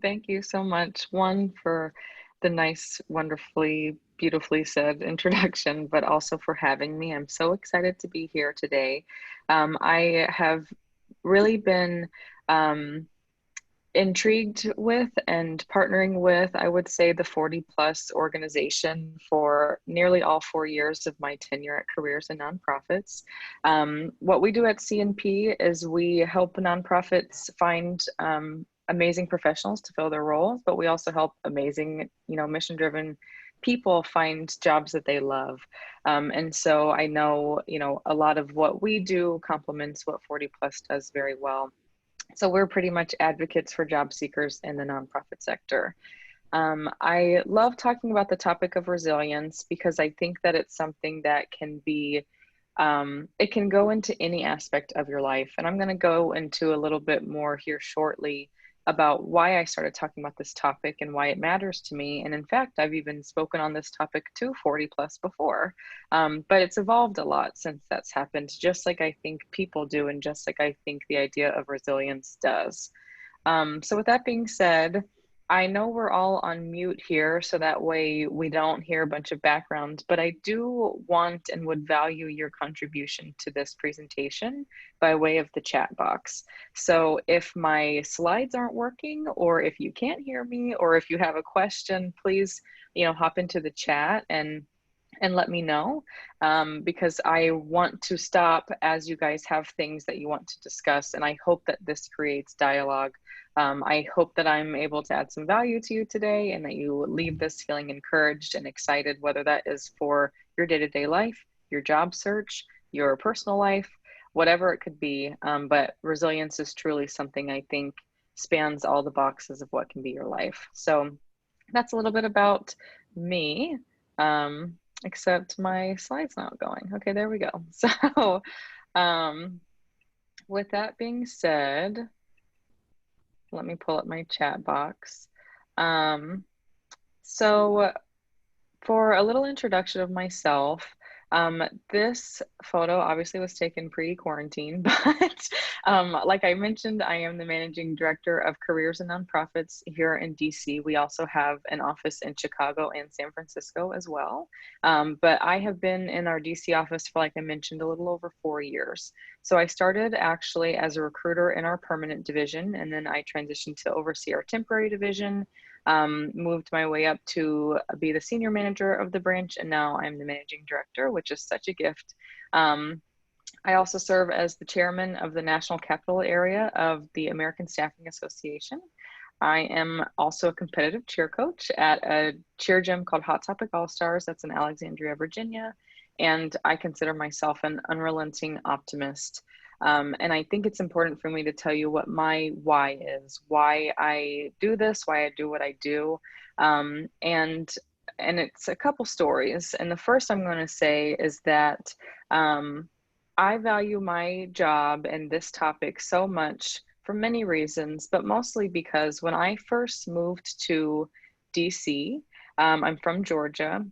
Thank you so much. One, for the nice, wonderfully, beautifully said introduction, but also for having me. I'm so excited to be here today. I have really been um, intrigued with and partnering with, I would say, the 40 plus organization for nearly all 4 years of my tenure at Careers in Nonprofits. What we do at CNP is we help nonprofits find amazing professionals to fill their roles, but we also help amazing, mission driven people find jobs that they love. And so I know, a lot of what we do complements what 40 plus does very well. So we're pretty much advocates for job seekers in the nonprofit sector. I love talking about the topic of resilience because I think that it's something that can be, it can go into any aspect of your life. And I'm going to go into a little bit more here shortly about why I started talking about this topic and why it matters to me. And in fact, I've even spoken on this topic to 40 plus before, but it's evolved a lot since that's happened, just like I think people do, and just like I think the idea of resilience does. So with that being said, I know we're all on mute here, so that way we don't hear a bunch of background, but I do want and would value your contribution to this presentation by way of the chat box. So if my slides aren't working, or if you can't hear me, or if you have a question, please, hop into the chat and let me know, because I want to stop as you guys have things that you want to discuss, and I hope that this creates dialogue. I hope that I'm able to add some value to you today and that you leave this feeling encouraged and excited, whether that is for your day-to-day life, your job search, your personal life, whatever it could be. But resilience is truly something I think spans all the boxes of what can be your life. So that's a little bit about me. Except my slide's not going. Okay, there we go. So, um, with that being said, let me pull up my chat box. Um, so for a little introduction of myself, this photo obviously was taken pre-quarantine, but like I mentioned, I am the managing director of Careers and Nonprofits here in DC. We also have an office in Chicago and San Francisco as well. But I have been in our DC office for, like I mentioned, a little over 4 years. So I started actually as a recruiter in our permanent division, and then I transitioned to oversee our temporary division, moved my way up to be the senior manager of the branch, and now I'm the managing director, which is such a gift. I also serve as the chairman of the National Capital Area of the American Staffing Association. I am also a competitive cheer coach at a cheer gym called Hot Topic All Stars. That's in Alexandria, Virginia. And I consider myself an unrelenting optimist. And I think it's important for me to tell you what my why is, why I do this, why I do what I do. And it's a couple stories. And the first I'm going to say is that I value my job and this topic so much for many reasons, but mostly because when I first moved to DC, I'm from Georgia,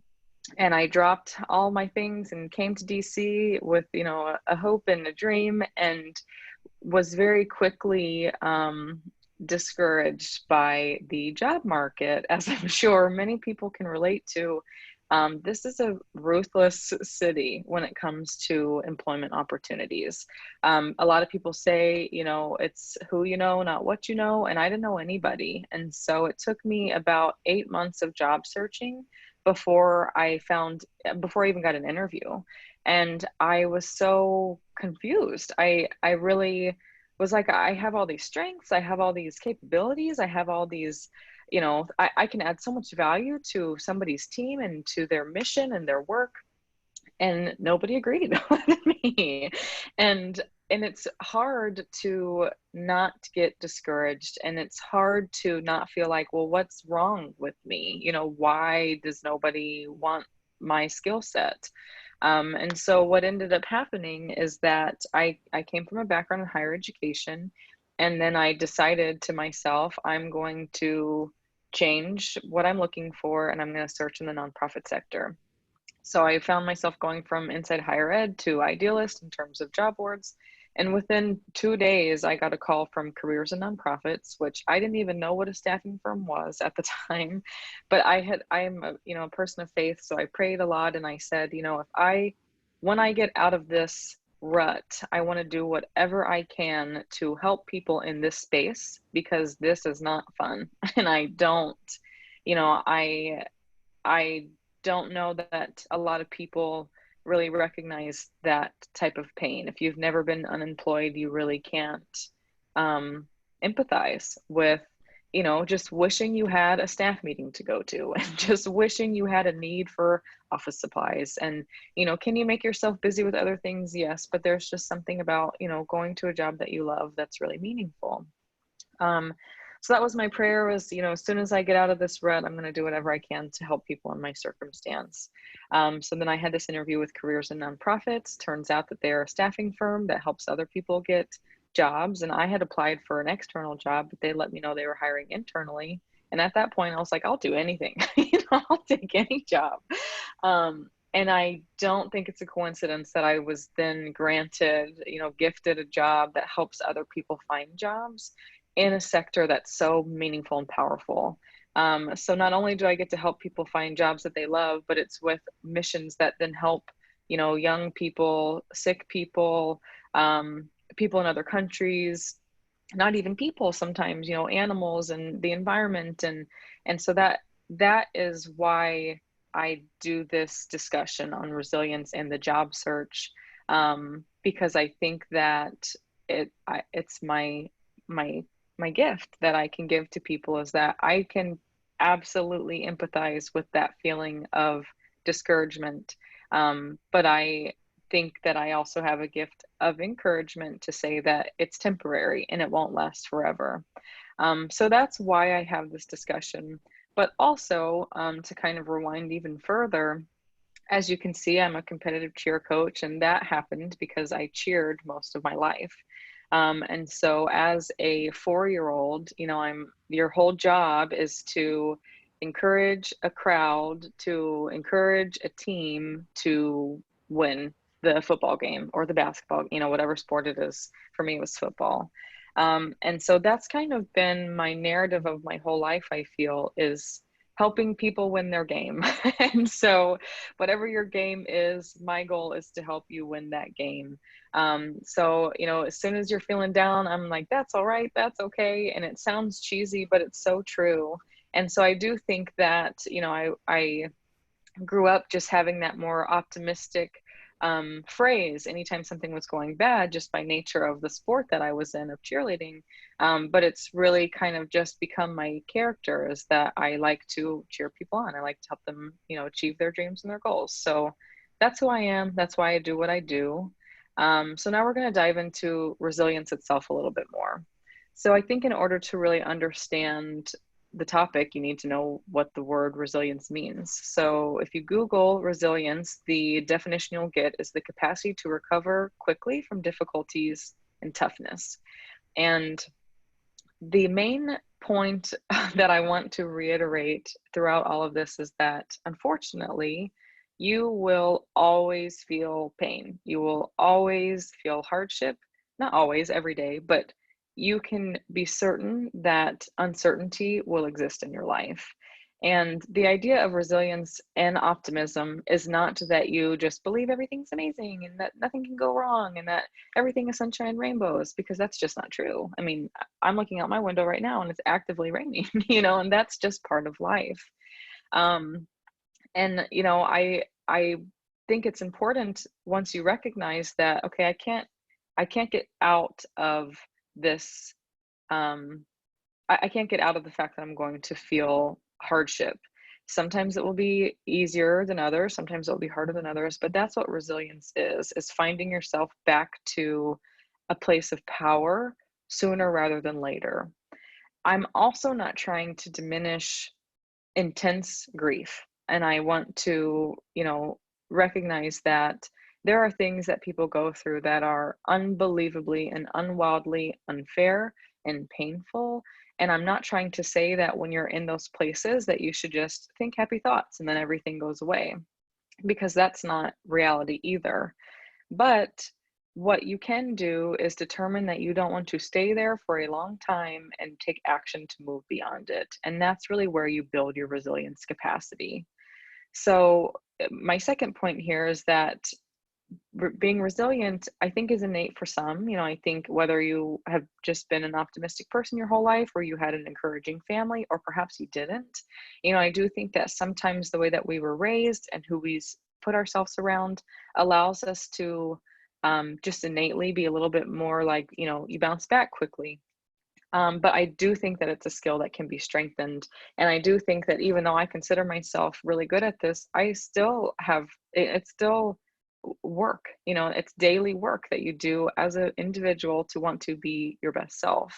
and I dropped all my things and came to DC with, a hope and a dream, and was very quickly discouraged by the job market, as I'm sure many people can relate to. This is a ruthless city when it comes to employment opportunities. A lot of people say, it's who you know, not what you know, and I didn't know anybody. And so it took me about 8 months of job searching before I even got an interview. And I was so confused. I really was like, I have all these strengths, I have all these capabilities, I have all these, I can add so much value to somebody's team and to their mission and their work, and nobody agreed with me. And it's hard to not get discouraged, and it's hard to not feel like, well, what's wrong with me? Why does nobody want my skill set? And so what ended up happening is that I came from a background in higher education, and then I decided to myself, I'm going to change what I'm looking for, and I'm going to search in the nonprofit sector. So I found myself going from inside higher ed to idealist in terms of job boards. And within 2 days, I got a call from Careers and Nonprofits, which I didn't even know what a staffing firm was at the time. But I'm a, a person of faith. So I prayed a lot and I said, when I get out of this rut, I want to do whatever I can to help people in this space because this is not fun. And you know, I don't know that a lot of people really recognize that type of pain. If you've never been unemployed, you really can't um, empathize with, just wishing you had a staff meeting to go to and just wishing you had a need for office supplies. And, can you make yourself busy with other things? Yes, but there's just something about, going to a job that you love that's really meaningful. Um, so that was my prayer was, as soon as I get out of this rut, I'm going to do whatever I can to help people in my circumstance. So then I had this interview with Careers and Nonprofits. Turns out that they're a staffing firm that helps other people get jobs. And I had applied for an external job, but they let me know they were hiring internally. And at that point, I was like, I'll do anything. I'll take any job. And I don't think it's a coincidence that I was then granted, gifted a job that helps other people find jobs in a sector that's so meaningful and powerful. So not only do I get to help people find jobs that they love, but it's with missions that then help, young people, sick people, people in other countries, not even people sometimes, animals and the environment. And so that is why I do this discussion on resilience and the job search, because I think that it's my gift that I can give to people is that I can absolutely empathize with that feeling of discouragement. But I think that I also have a gift of encouragement to say that it's temporary and it won't last forever. So that's why I have this discussion. But also, to kind of rewind even further, as you can see, I'm a competitive cheer coach, and that happened because I cheered most of my life. And so as a 4-year-old, your whole job is to encourage a crowd, to encourage a team to win the football game or the basketball, whatever sport it is. For me, it was football. And so that's kind of been my narrative of my whole life, I feel, is helping people win their game. And so whatever your game is, my goal is to help you win that game. So, as soon as you're feeling down, I'm like, that's all right, that's okay. And it sounds cheesy, but it's so true. And so I do think that, I grew up just having that more optimistic phrase anytime something was going bad, just by nature of the sport that I was in of cheerleading. But it's really kind of just become my character, is that I like to cheer people on. I like to help them, achieve their dreams and their goals. So that's who I am. That's why I do what I do. So now we're going to dive into resilience itself a little bit more. So I think in order to really understand the topic, you need to know what the word resilience means. So if you Google resilience, the definition you'll get is the capacity to recover quickly from difficulties and toughness. And the main point that I want to reiterate throughout all of this is that, unfortunately, you will always feel pain. You will always feel hardship, not always, every day, but you can be certain that uncertainty will exist in your life. And the idea of resilience and optimism is not that you just believe everything's amazing and that nothing can go wrong and that everything is sunshine and rainbows, because that's just not true. I mean, I'm looking out my window right now and it's actively raining, and that's just part of life. Um, and I think it's important, once you recognize that, okay, I can't get out of this. I can't get out of the fact that I'm going to feel hardship. Sometimes it will be easier than others, sometimes it'll be harder than others, but that's what resilience is finding yourself back to a place of power sooner rather than later. I'm also not trying to diminish intense grief. And I want to, recognize that there are things that people go through that are unbelievably and unwildly unfair and painful. And I'm not trying to say that when you're in those places that you should just think happy thoughts and then everything goes away, because that's not reality either. But what you can do is determine that you don't want to stay there for a long time and take action to move beyond it. And that's really where you build your resilience capacity. So, my second point here is that being resilient, I think, is innate for some. I think whether you have just been an optimistic person your whole life, or you had an encouraging family, or perhaps you didn't, I do think that sometimes the way that we were raised and who we put ourselves around allows us to just innately be a little bit more like, you bounce back quickly. But I do think that it's a skill that can be strengthened. And I do think that even though I consider myself really good at this, I still have it's still work. It's daily work that you do as an individual to want to be your best self.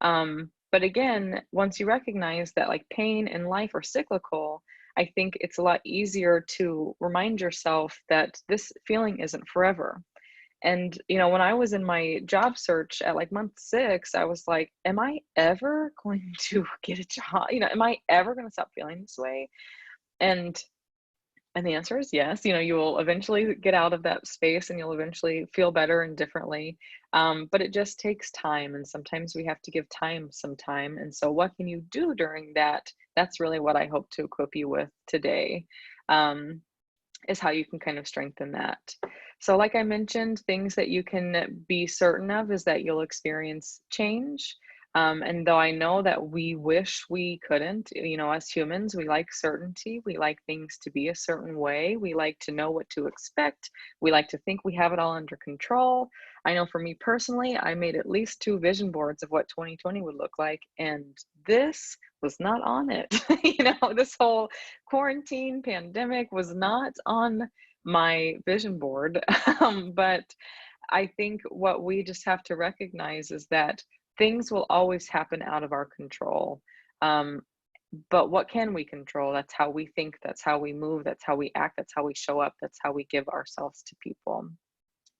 But again, once you recognize that like pain and life are cyclical, I think it's a lot easier to remind yourself that this feeling isn't forever. And, when I was in my job search at like month 6, I was like, am I ever going to get a job? Am I ever going to stop feeling this way? And and the answer is yes. You will eventually get out of that space and you'll eventually feel better and differently. But it just takes time. And sometimes we have to give time some time. And so, what can you do during that? That's really what I hope to equip you with today. Um, is how you can kind of strengthen that. So, like I mentioned, things that you can be certain of is that you'll experience change. And though I know that we wish we couldn't, as humans, we like certainty. We like things to be a certain way. We like to know what to expect. We like to think we have it all under control. I know for me personally, I made at least 2 vision boards of what 2020 would look like. And this was not on it. This whole quarantine pandemic was not on my vision board. But I think what we just have to recognize is that things will always happen out of our control. Um, but what can we control? That's how we think, that's how we move, that's how we act, that's how we show up, that's how we give ourselves to people.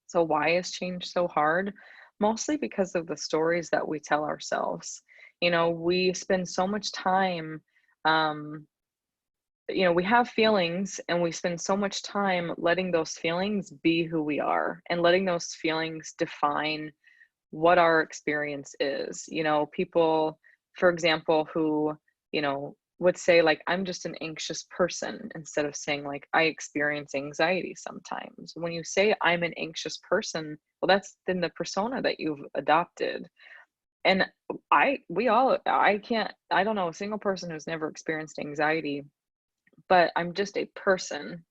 So, why is change so hard? Mostly because of the stories that we tell ourselves. We spend so much time um, we have feelings and we spend so much time letting those feelings be who we are and letting those feelings define what our experience is. People, for example, who, would say, like, I'm just an anxious person instead of saying, like, I experience anxiety sometimes. When you say I'm an anxious person, well, that's then the persona that you've adopted. And I don't know a single person who's never experienced anxiety, but I'm just a person,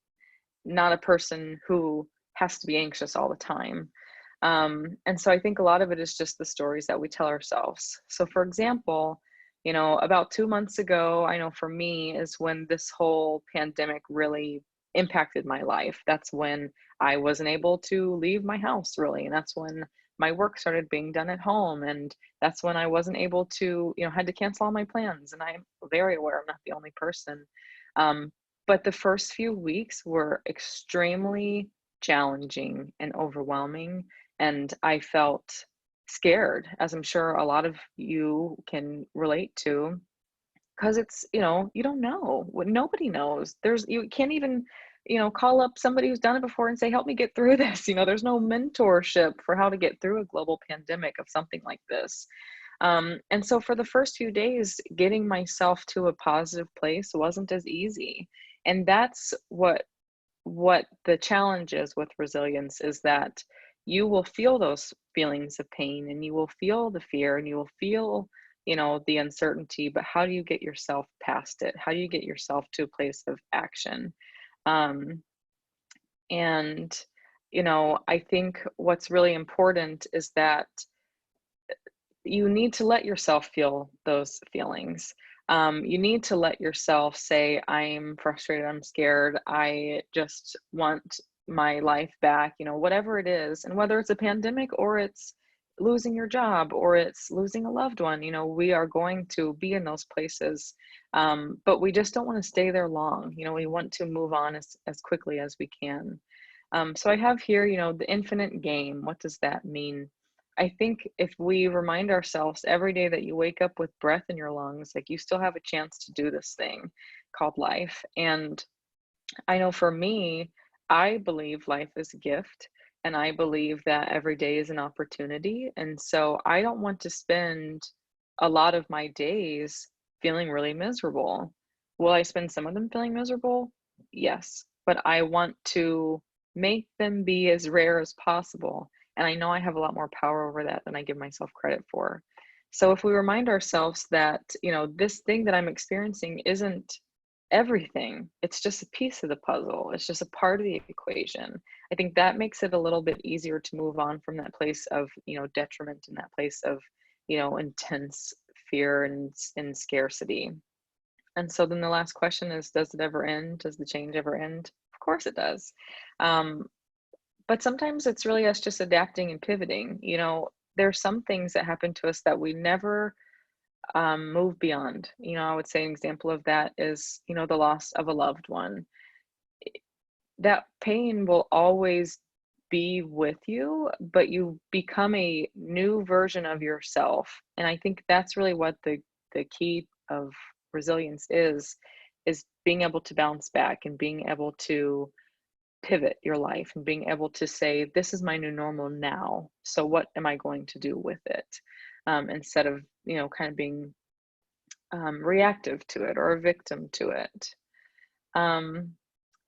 not a person who has to be anxious all the time. And so I think a lot of it is just the stories that we tell ourselves. So, for example, about 2 months ago, I know for me is when this whole pandemic really impacted my life. That's when I wasn't able to leave my house really. And that's when my work started being done at home. And that's when I wasn't able to, had to cancel all my plans. And I'm very aware I'm not the only person. Um, but the first few weeks were extremely challenging and overwhelming, and I felt scared, as I'm sure a lot of you can relate to, because it's, you don't know. Nobody knows. You can't even, call up somebody who's done it before and say, help me get through this. There's no mentorship for how to get through a global pandemic of something like this. And so for the first few days, getting myself to a positive place wasn't as easy. And that's what the challenge is with resilience, is that you will feel those feelings of pain and you will feel the fear and you will feel, the uncertainty, but how do you get yourself past it? How do you get yourself to a place of action? Um, and, I think what's really important is that you need to let yourself feel those feelings. You need to let yourself say, I'm frustrated, I'm scared, I just want my life back, whatever it is. And whether it's a pandemic or it's losing your job or it's losing a loved one, we are going to be in those places. But we just don't want to stay there long. We want to move on as quickly as we can. So I have here, the infinite game. What does that mean? I think if we remind ourselves every day that you wake up with breath in your lungs, like, you still have a chance to do this thing called life. And I know for me, I believe life is a gift. and I believe that every day is an opportunity. And so I don't want to spend a lot of my days feeling really miserable. Will I spend some of them feeling miserable? Yes, but I want to make them be as rare as possible. And I know I have a lot more power over that than I give myself credit for. So if we remind ourselves that, this thing that I'm experiencing isn't everything, it's just a piece of the puzzle, it's just a part of the equation. I think that makes it a little bit easier to move on from that place of, detriment and that place of, intense fear and scarcity. And so then the last question is, does it ever end? Does the change ever end? Of course it does. Um, but sometimes it's really us just adapting and pivoting. There's some things that happen to us that we never move beyond. I would say an example of that is, the loss of a loved one. That pain will always be with you, but you become a new version of yourself. And I think that's really what the key of resilience is being able to bounce back and being able to pivot your life and being able to say, this is my new normal now. So what am I going to do with it? Instead of, kind of being reactive to it or a victim to it. Um,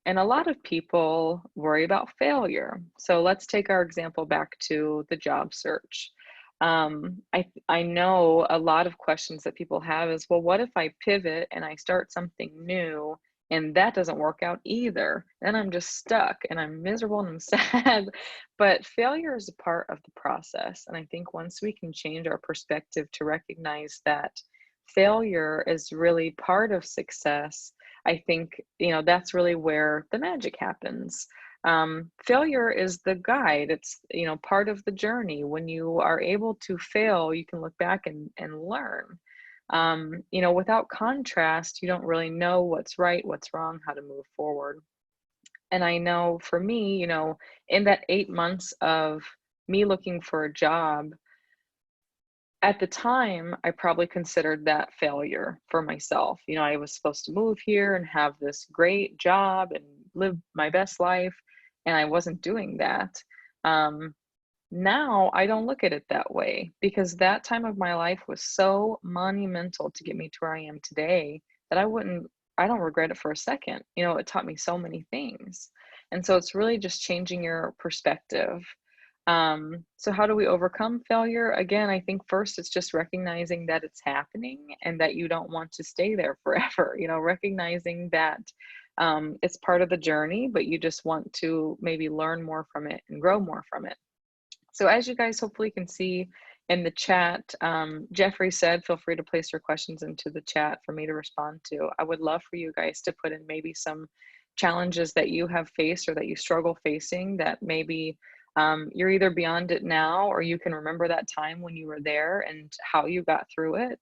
and a lot of people worry about failure. So let's take our example back to the job search. I know a lot of questions that people have is, well, what if I pivot and I start something new and that doesn't work out either? Then I'm just stuck and I'm miserable and I'm sad. But failure is a part of the process. And I think once we can change our perspective to recognize that failure is really part of success, I think, that's really where the magic happens. Failure is the guide. It's, part of the journey. When you are able to fail, you can look back and learn. Without contrast, you don't really know what's right, what's wrong, how to move forward. And I know for me, in that 8 months of me looking for a job, at the time, I probably considered that failure for myself. I was supposed to move here and have this great job and live my best life, and I wasn't doing that. Um, Now I don't look at it that way because that time of my life was so monumental to get me to where I am today that I don't regret it for a second. It taught me so many things. And so it's really just changing your perspective. So how do we overcome failure? Again, I think first it's just recognizing that it's happening and that you don't want to stay there forever. Recognizing that it's part of the journey, but you just want to maybe learn more from it and grow more from it. So as you guys hopefully can see in the chat, Jeffrey said, feel free to place your questions into the chat for me to respond to. I would love for you guys to put in maybe some challenges that you have faced or that you struggle facing that maybe you're either beyond it now or you can remember that time when you were there and how you got through it.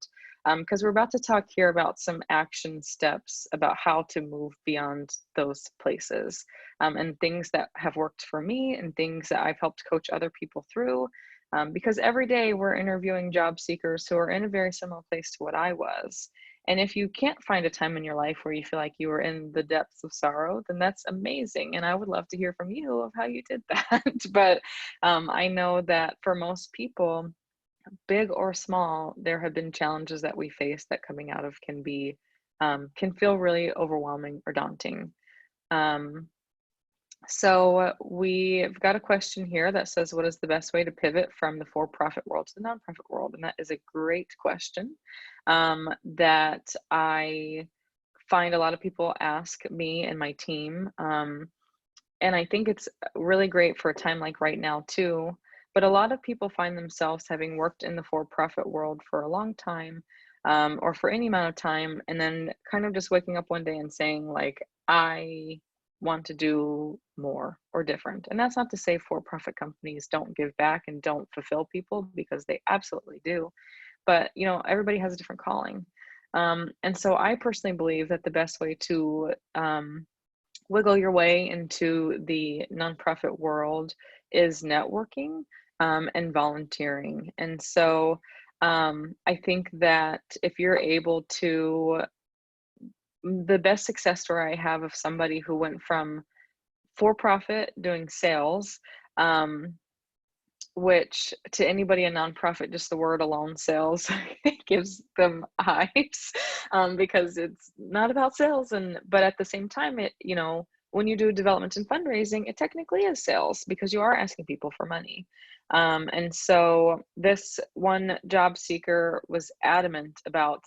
Because we're about to talk here about some action steps about how to move beyond those places, and things that have worked for me and things that I've helped coach other people through. Because every day we're interviewing job seekers who are in a very similar place to what I was. And if you can't find a time in your life where you feel like you were in the depths of sorrow, then that's amazing. And I would love to hear from you of how you did that. But I know that for most people, big or small, there have been challenges that we face that coming out of can feel really overwhelming or daunting. Um, so we've got a question here that says, what is the best way to pivot from the for-profit world to the nonprofit world? And that is a great question that I find a lot of people ask me and my team. And I think it's really great for a time like right now too. But a lot of people find themselves having worked in the for-profit world for a long time, or for any amount of time, and then kind of just waking up one day and saying, like, I want to do more or different. And that's not to say for-profit companies don't give back and don't fulfill people, because they absolutely do. But everybody has a different calling. And so I personally believe that the best way to wiggle your way into the nonprofit world is networking, and volunteering. And so I think that if you're able to, the best success story I have of somebody who went from for profit doing sales Um, which to anybody in nonprofit, just the word alone, sales, it gives them hives, because it's not about sales. And but at the same time, it, when you do development and fundraising, it technically is sales because you are asking people for money. And so this one job seeker was adamant about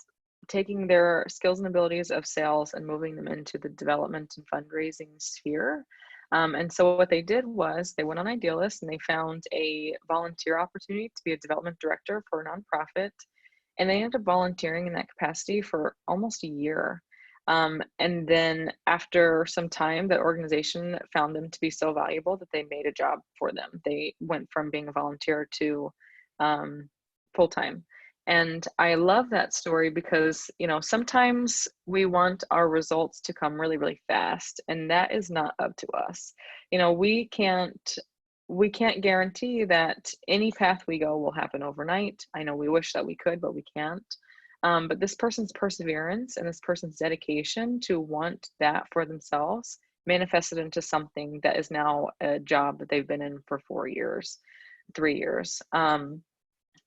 taking their skills and abilities of sales and moving them into the development and fundraising sphere. And so what they did was they went on Idealist and they found a volunteer opportunity to be a development director for a nonprofit. And they ended up volunteering in that capacity for almost a year. And then after some time, that organization found them to be so valuable that they made a job for them. They went from being a volunteer to full time. And I love that story because, sometimes we want our results to come really, really fast, and that is not up to us. We can't guarantee that any path we go will happen overnight. I know we wish that we could, but we can't. But this person's perseverance and this person's dedication to want that for themselves manifested into something that is now a job that they've been in for 4 years, 3 years.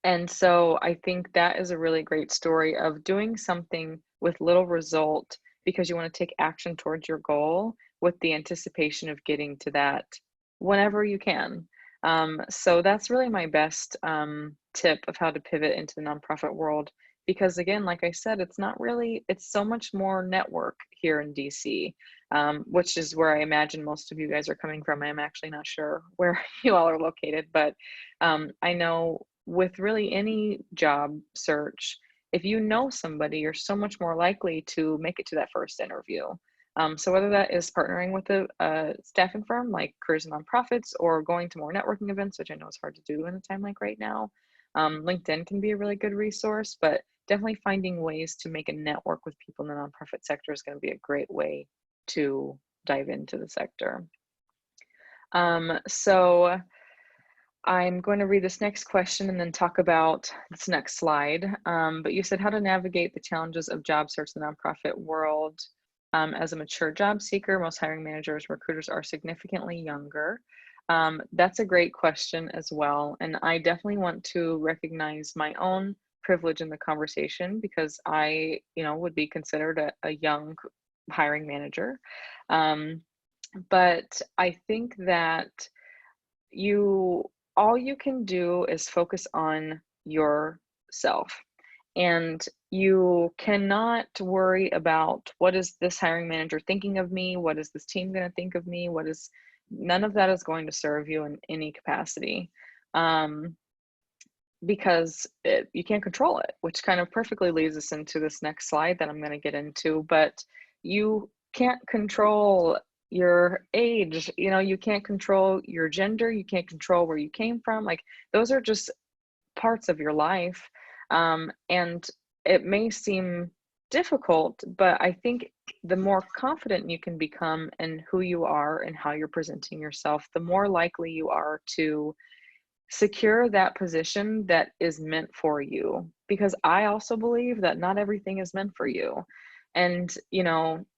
And so I think that is a really great story of doing something with little result because you want to take action towards your goal with the anticipation of getting to that whenever you can. So that's really my best tip of how to pivot into the nonprofit world. Because again, like I said, it's so much more network here in DC, which is where I imagine most of you guys are coming from. I'm actually not sure where you all are located, but I know with really any job search, if you know somebody, you're so much more likely to make it to that first interview. So whether that is partnering with a staffing firm like Careers and Nonprofits or going to more networking events, which I know is hard to do in a time like right now, LinkedIn can be a really good resource, but definitely finding ways to make a network with people in the nonprofit sector is going to be a great way to dive into the sector. So I'm going to read this next question and then talk about this next slide. But you said how to navigate the challenges of job search in the nonprofit world. As a mature job seeker, most hiring managers, recruiters are significantly younger. That's a great question as well. And I definitely want to recognize my own privilege in the conversation because I, would be considered a young hiring manager. But I think that all you can do is focus on yourself. And you cannot worry about what is this hiring manager thinking of me? What is this team going to think of me? None of that is going to serve you in any capacity. Because you can't control it, which kind of perfectly leads us into this next slide that I'm going to get into. But you can't control your age, you can't control your gender, you can't control where you came from. Like, those are just parts of your life. And it may seem difficult, but I think the more confident you can become in who you are and how you're presenting yourself, the more likely you are to secure that position that is meant for you. Because I also believe that not everything is meant for you. And,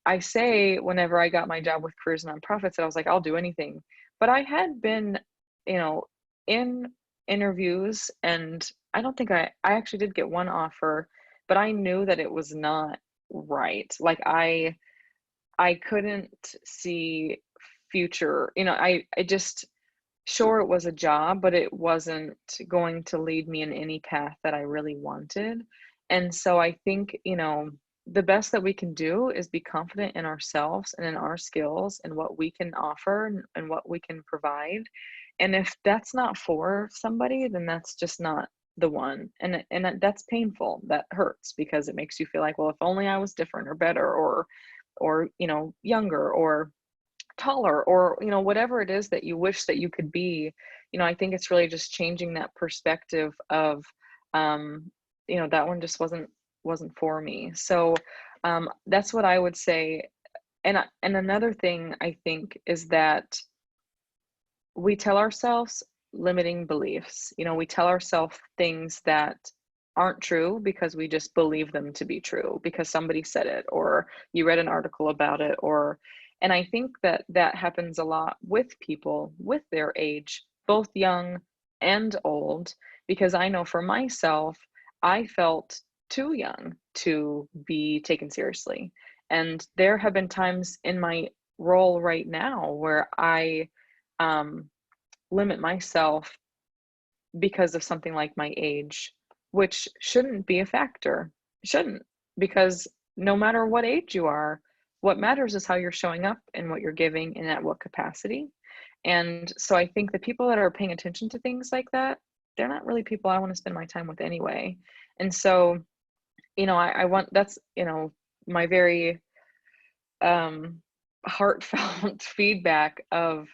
I say whenever I got my job with Careers and Nonprofits, that I was like, I'll do anything. But I had been, in interviews, and I don't think I actually did get one offer, but I knew that it was not right. Like, I couldn't see future, I just, sure, it was a job, but it wasn't going to lead me in any path that I really wanted. And so I think, the best that we can do is be confident in ourselves and in our skills and what we can offer and what we can provide. And if that's not for somebody, then that's just not the one. And that's painful. That hurts because it makes you feel like, well, if only I was different or better or younger or taller or whatever it is that you wish that you could be. I think it's really just changing that perspective of that one just wasn't for me. So that's what I would say. And another thing I think is that we tell ourselves limiting beliefs. We tell ourselves things that aren't true because we just believe them to be true because somebody said it or you read an article about it. And I think that happens a lot with people with their age both young and old, because I know for myself, I felt too young to be taken seriously. And there have been times in my role right now where I um, limit myself because of something like my age, which shouldn't be a factor. Shouldn't, because no matter what age you are, what matters is how you're showing up and what you're giving and at what capacity. And so I think the people that are paying attention to things like that, they're not really people I want to spend my time with anyway. And so, I want that's, my very um heartfelt feedback of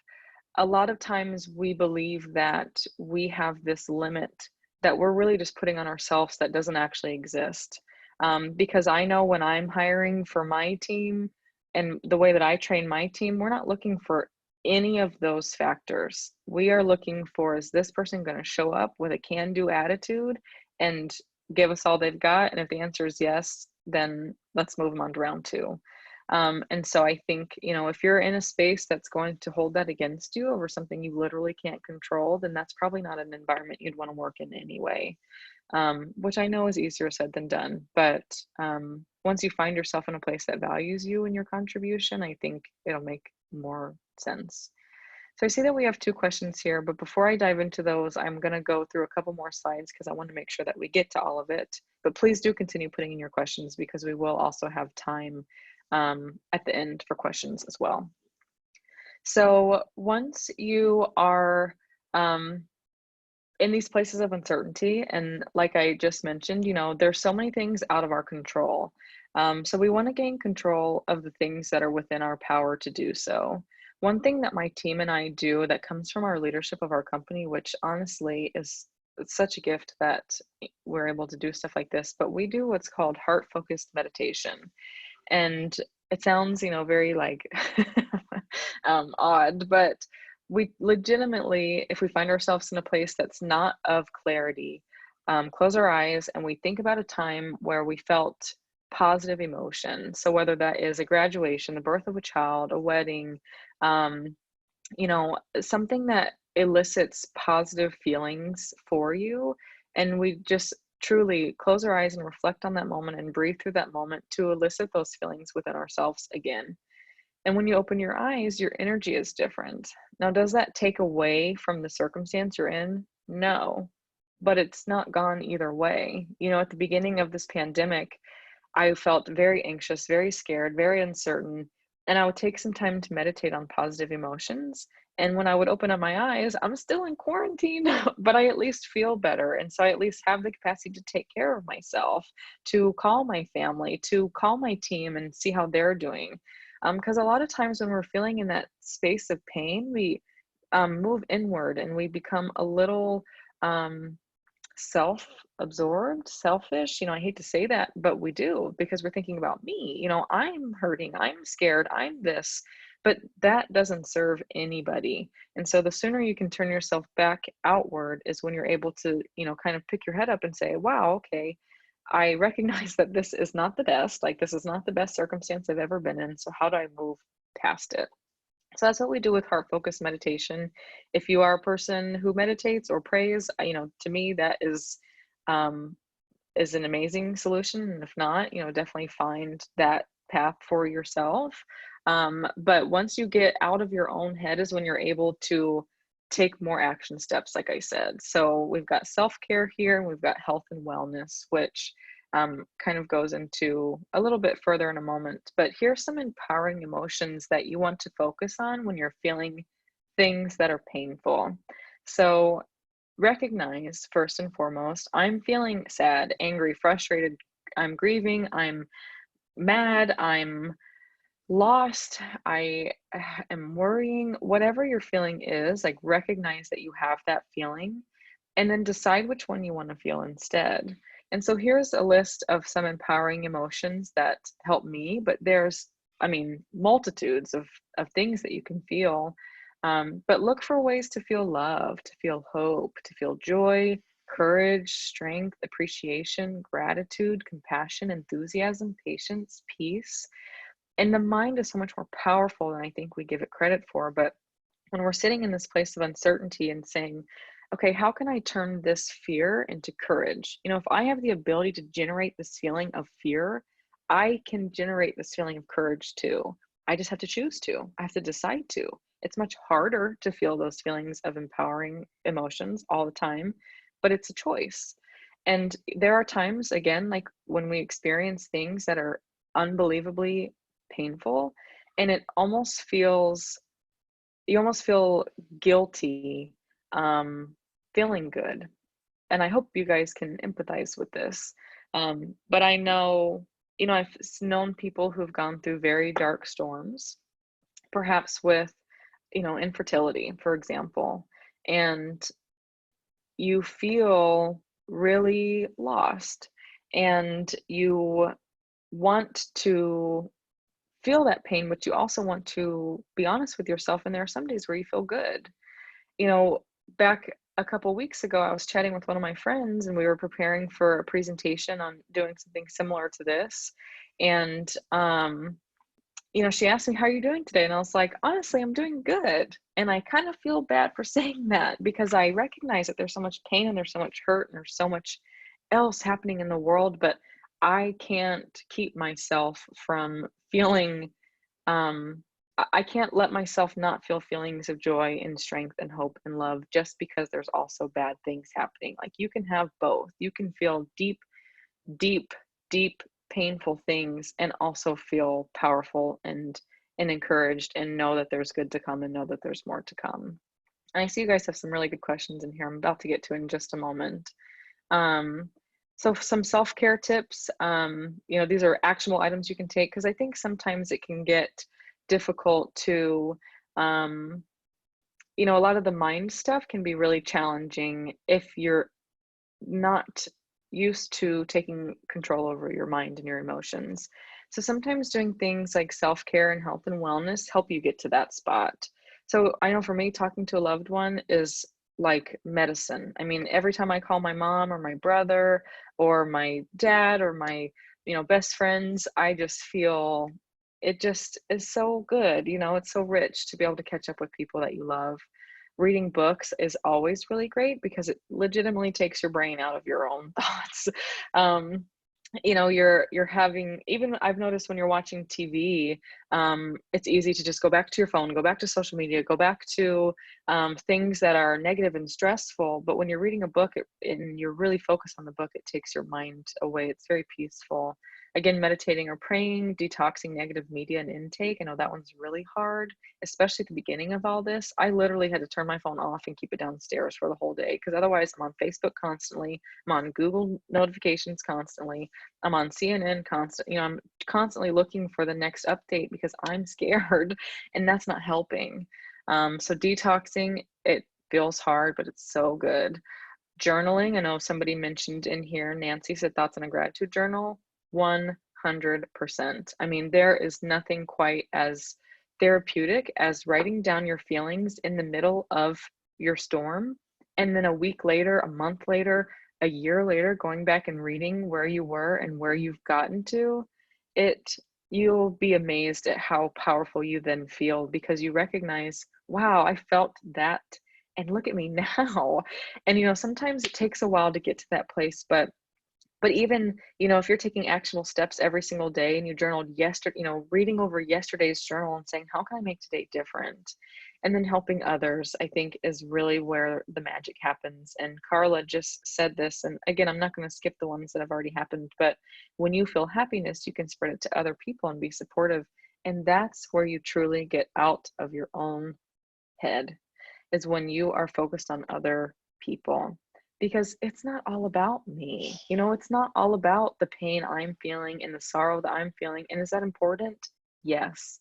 a lot of times we believe that we have this limit that we're really just putting on ourselves that doesn't actually exist. Because I know when I'm hiring for my team and the way that I train my team, we're not looking for any of those factors. We are looking for, is this person going to show up with a can do attitude and give us all they've got? And if the answer is yes, then let's move them on to round two. And so I think, if you're in a space that's going to hold that against you over something you literally can't control, then that's probably not an environment you'd want to work in anyway, which I know is easier said than done. But once you find yourself in a place that values you and your contribution, I think it'll make more sense. So I see that we have two questions here, but before I dive into those, I'm going to go through a couple more slides because I want to make sure that we get to all of it. But please do continue putting in your questions because we will also have time at the end for questions as well. So once you are in these places of uncertainty, and like I just mentioned, there's so many things out of our control. So we want to gain control of the things that are within our power to do so. One thing that my team and I do that comes from our leadership of our company, which honestly is such a gift that we're able to do stuff like this, but we do what's called heart-focused meditation. And it sounds, very like odd, but we legitimately, if we find ourselves in a place that's not of clarity, close our eyes and we think about a time where we felt positive emotion. So whether that is a graduation, the birth of a child, a wedding, um, something that elicits positive feelings for you. And we just truly close our eyes and reflect on that moment and breathe through that moment to elicit those feelings within ourselves again. And when you open your eyes, your energy is different. Now, does that take away from the circumstance you're in? No, but it's not gone either way. At the beginning of this pandemic, I felt very anxious, very scared, very uncertain, and I would take some time to meditate on positive emotions. And when I would open up my eyes, I'm still in quarantine, but I at least feel better. And so I at least have the capacity to take care of myself, to call my family, to call my team and see how they're doing. Because a lot of times when we're feeling in that space of pain, we move inward and we become a little um, self-absorbed, selfish. I hate to say that, but we do because we're thinking about me. I'm hurting, I'm scared, I'm this, but that doesn't serve anybody. And so the sooner you can turn yourself back outward is when you're able to, kind of pick your head up and say, wow, okay, I recognize that this is not the best, like this is not the best circumstance I've ever been in. So how do I move past it? So that's what we do with heart focused meditation. If you are a person who meditates or prays, to me that um, is an amazing solution. And if not, definitely find that path for yourself. But once you get out of your own head is when you're able to take more action steps, like I said. So we've got self-care here and we've got health and wellness, which kind of goes into a little bit further in a moment. But here's some empowering emotions that you want to focus on when you're feeling things that are painful. So recognize first and foremost, I'm feeling sad, angry, frustrated, I'm grieving, I'm mad, I'm lost, I am worrying, whatever your feeling is, like recognize that you have that feeling and then decide which one you want to feel instead. And so here's a list of some empowering emotions that help me, but there's, multitudes of things that you can feel. But look for ways to feel love, to feel hope, to feel joy, courage, strength, appreciation, gratitude, compassion, enthusiasm, patience, peace. And the mind is so much more powerful than I think we give it credit for. But when we're sitting in this place of uncertainty and saying, okay, how can I turn this fear into courage? If I have the ability to generate this feeling of fear, I can generate this feeling of courage too. I just have to choose to. I have to decide to. It's much harder to feel those feelings of empowering emotions all the time, but it's a choice. And there are times, again, like when we experience things that are unbelievably painful, and you almost feel guilty, um, feeling good. And I hope you guys can empathize with this. But I know, I've known people who've gone through very dark storms, perhaps with, infertility, for example, and you feel really lost and you want to feel that pain, but you also want to be honest with yourself. And there are some days where you feel good. You know, back a couple weeks ago, I was chatting with one of my friends and we were preparing for a presentation on doing something similar to this. And, she asked me, "How are you doing today?" And I was like, "Honestly, I'm doing good." And I kind of feel bad for saying that because I recognize that there's so much pain and there's so much hurt and there's so much else happening in the world, but I can't keep myself from feeling I can't let myself not feel feelings of joy and strength and hope and love just because there's also bad things happening. Like you can have both. You can feel deep, deep, deep, painful things and also feel powerful and encouraged and know that there's good to come and know that there's more to come. And I see you guys have some really good questions in here. I'm about to get to in just a moment. Um, so some self-care tips, these are actionable items you can take because I think sometimes it can get difficult to, um, a lot of the mind stuff can be really challenging if you're not used to taking control over your mind and your emotions. So sometimes doing things like self-care and health and wellness help you get to that spot. So I know for me, talking to a loved one is like medicine. I mean, every time I call my mom or my brother or my dad or my, best friends, I just feel it just is so good. It's so rich to be able to catch up with people that you love. Reading books is always really great because it legitimately takes your brain out of your own thoughts. Um, you're having, even I've noticed when you're watching TV, it's easy to just go back to your phone, go back to social media, go back to things that are negative and stressful. But when you're reading a book and you're really focused on the book, it takes your mind away. It's very peaceful. Again, meditating or praying, detoxing negative media and intake. I know that one's really hard, especially at the beginning of all this. I literally had to turn my phone off and keep it downstairs for the whole day because otherwise I'm on Facebook constantly. I'm on Google notifications constantly. I'm on CNN constantly. I'm constantly looking for the next update because I'm scared and that's not helping. So detoxing, it feels hard, but it's so good. Journaling, I know somebody mentioned in here, Nancy said thoughts on a gratitude journal, 100%. I mean, there is nothing quite as therapeutic as writing down your feelings in the middle of your storm. And then a week later, a month later, a year later, going back and reading where you were and where you've gotten to, it you'll be amazed at how powerful you then feel because you recognize, wow, I felt that and look at me now. And sometimes it takes a while to get to that place, but even, if you're taking actionable steps every single day and you journaled yesterday, reading over yesterday's journal and saying, how can I make today different? And then helping others, I think is really where the magic happens. And Carla just said this, and again, I'm not going to skip the ones that have already happened, but when you feel happiness, you can spread it to other people and be supportive. And that's where you truly get out of your own head, is when you are focused on other people, because it's not all about me. It's not all about the pain I'm feeling and the sorrow that I'm feeling. And is that important? Yes.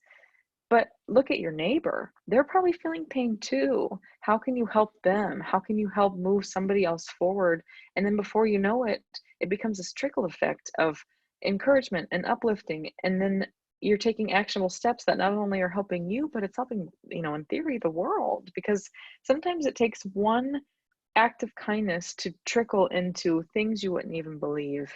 But look at your neighbor. They're probably feeling pain too. How can you help them? How can you help move somebody else forward? And then before you know it, it becomes this trickle effect of encouragement and uplifting. And then you're taking actionable steps that not only are helping you, but it's helping, in theory, the world. Because sometimes it takes one act of kindness to trickle into things you wouldn't even believe.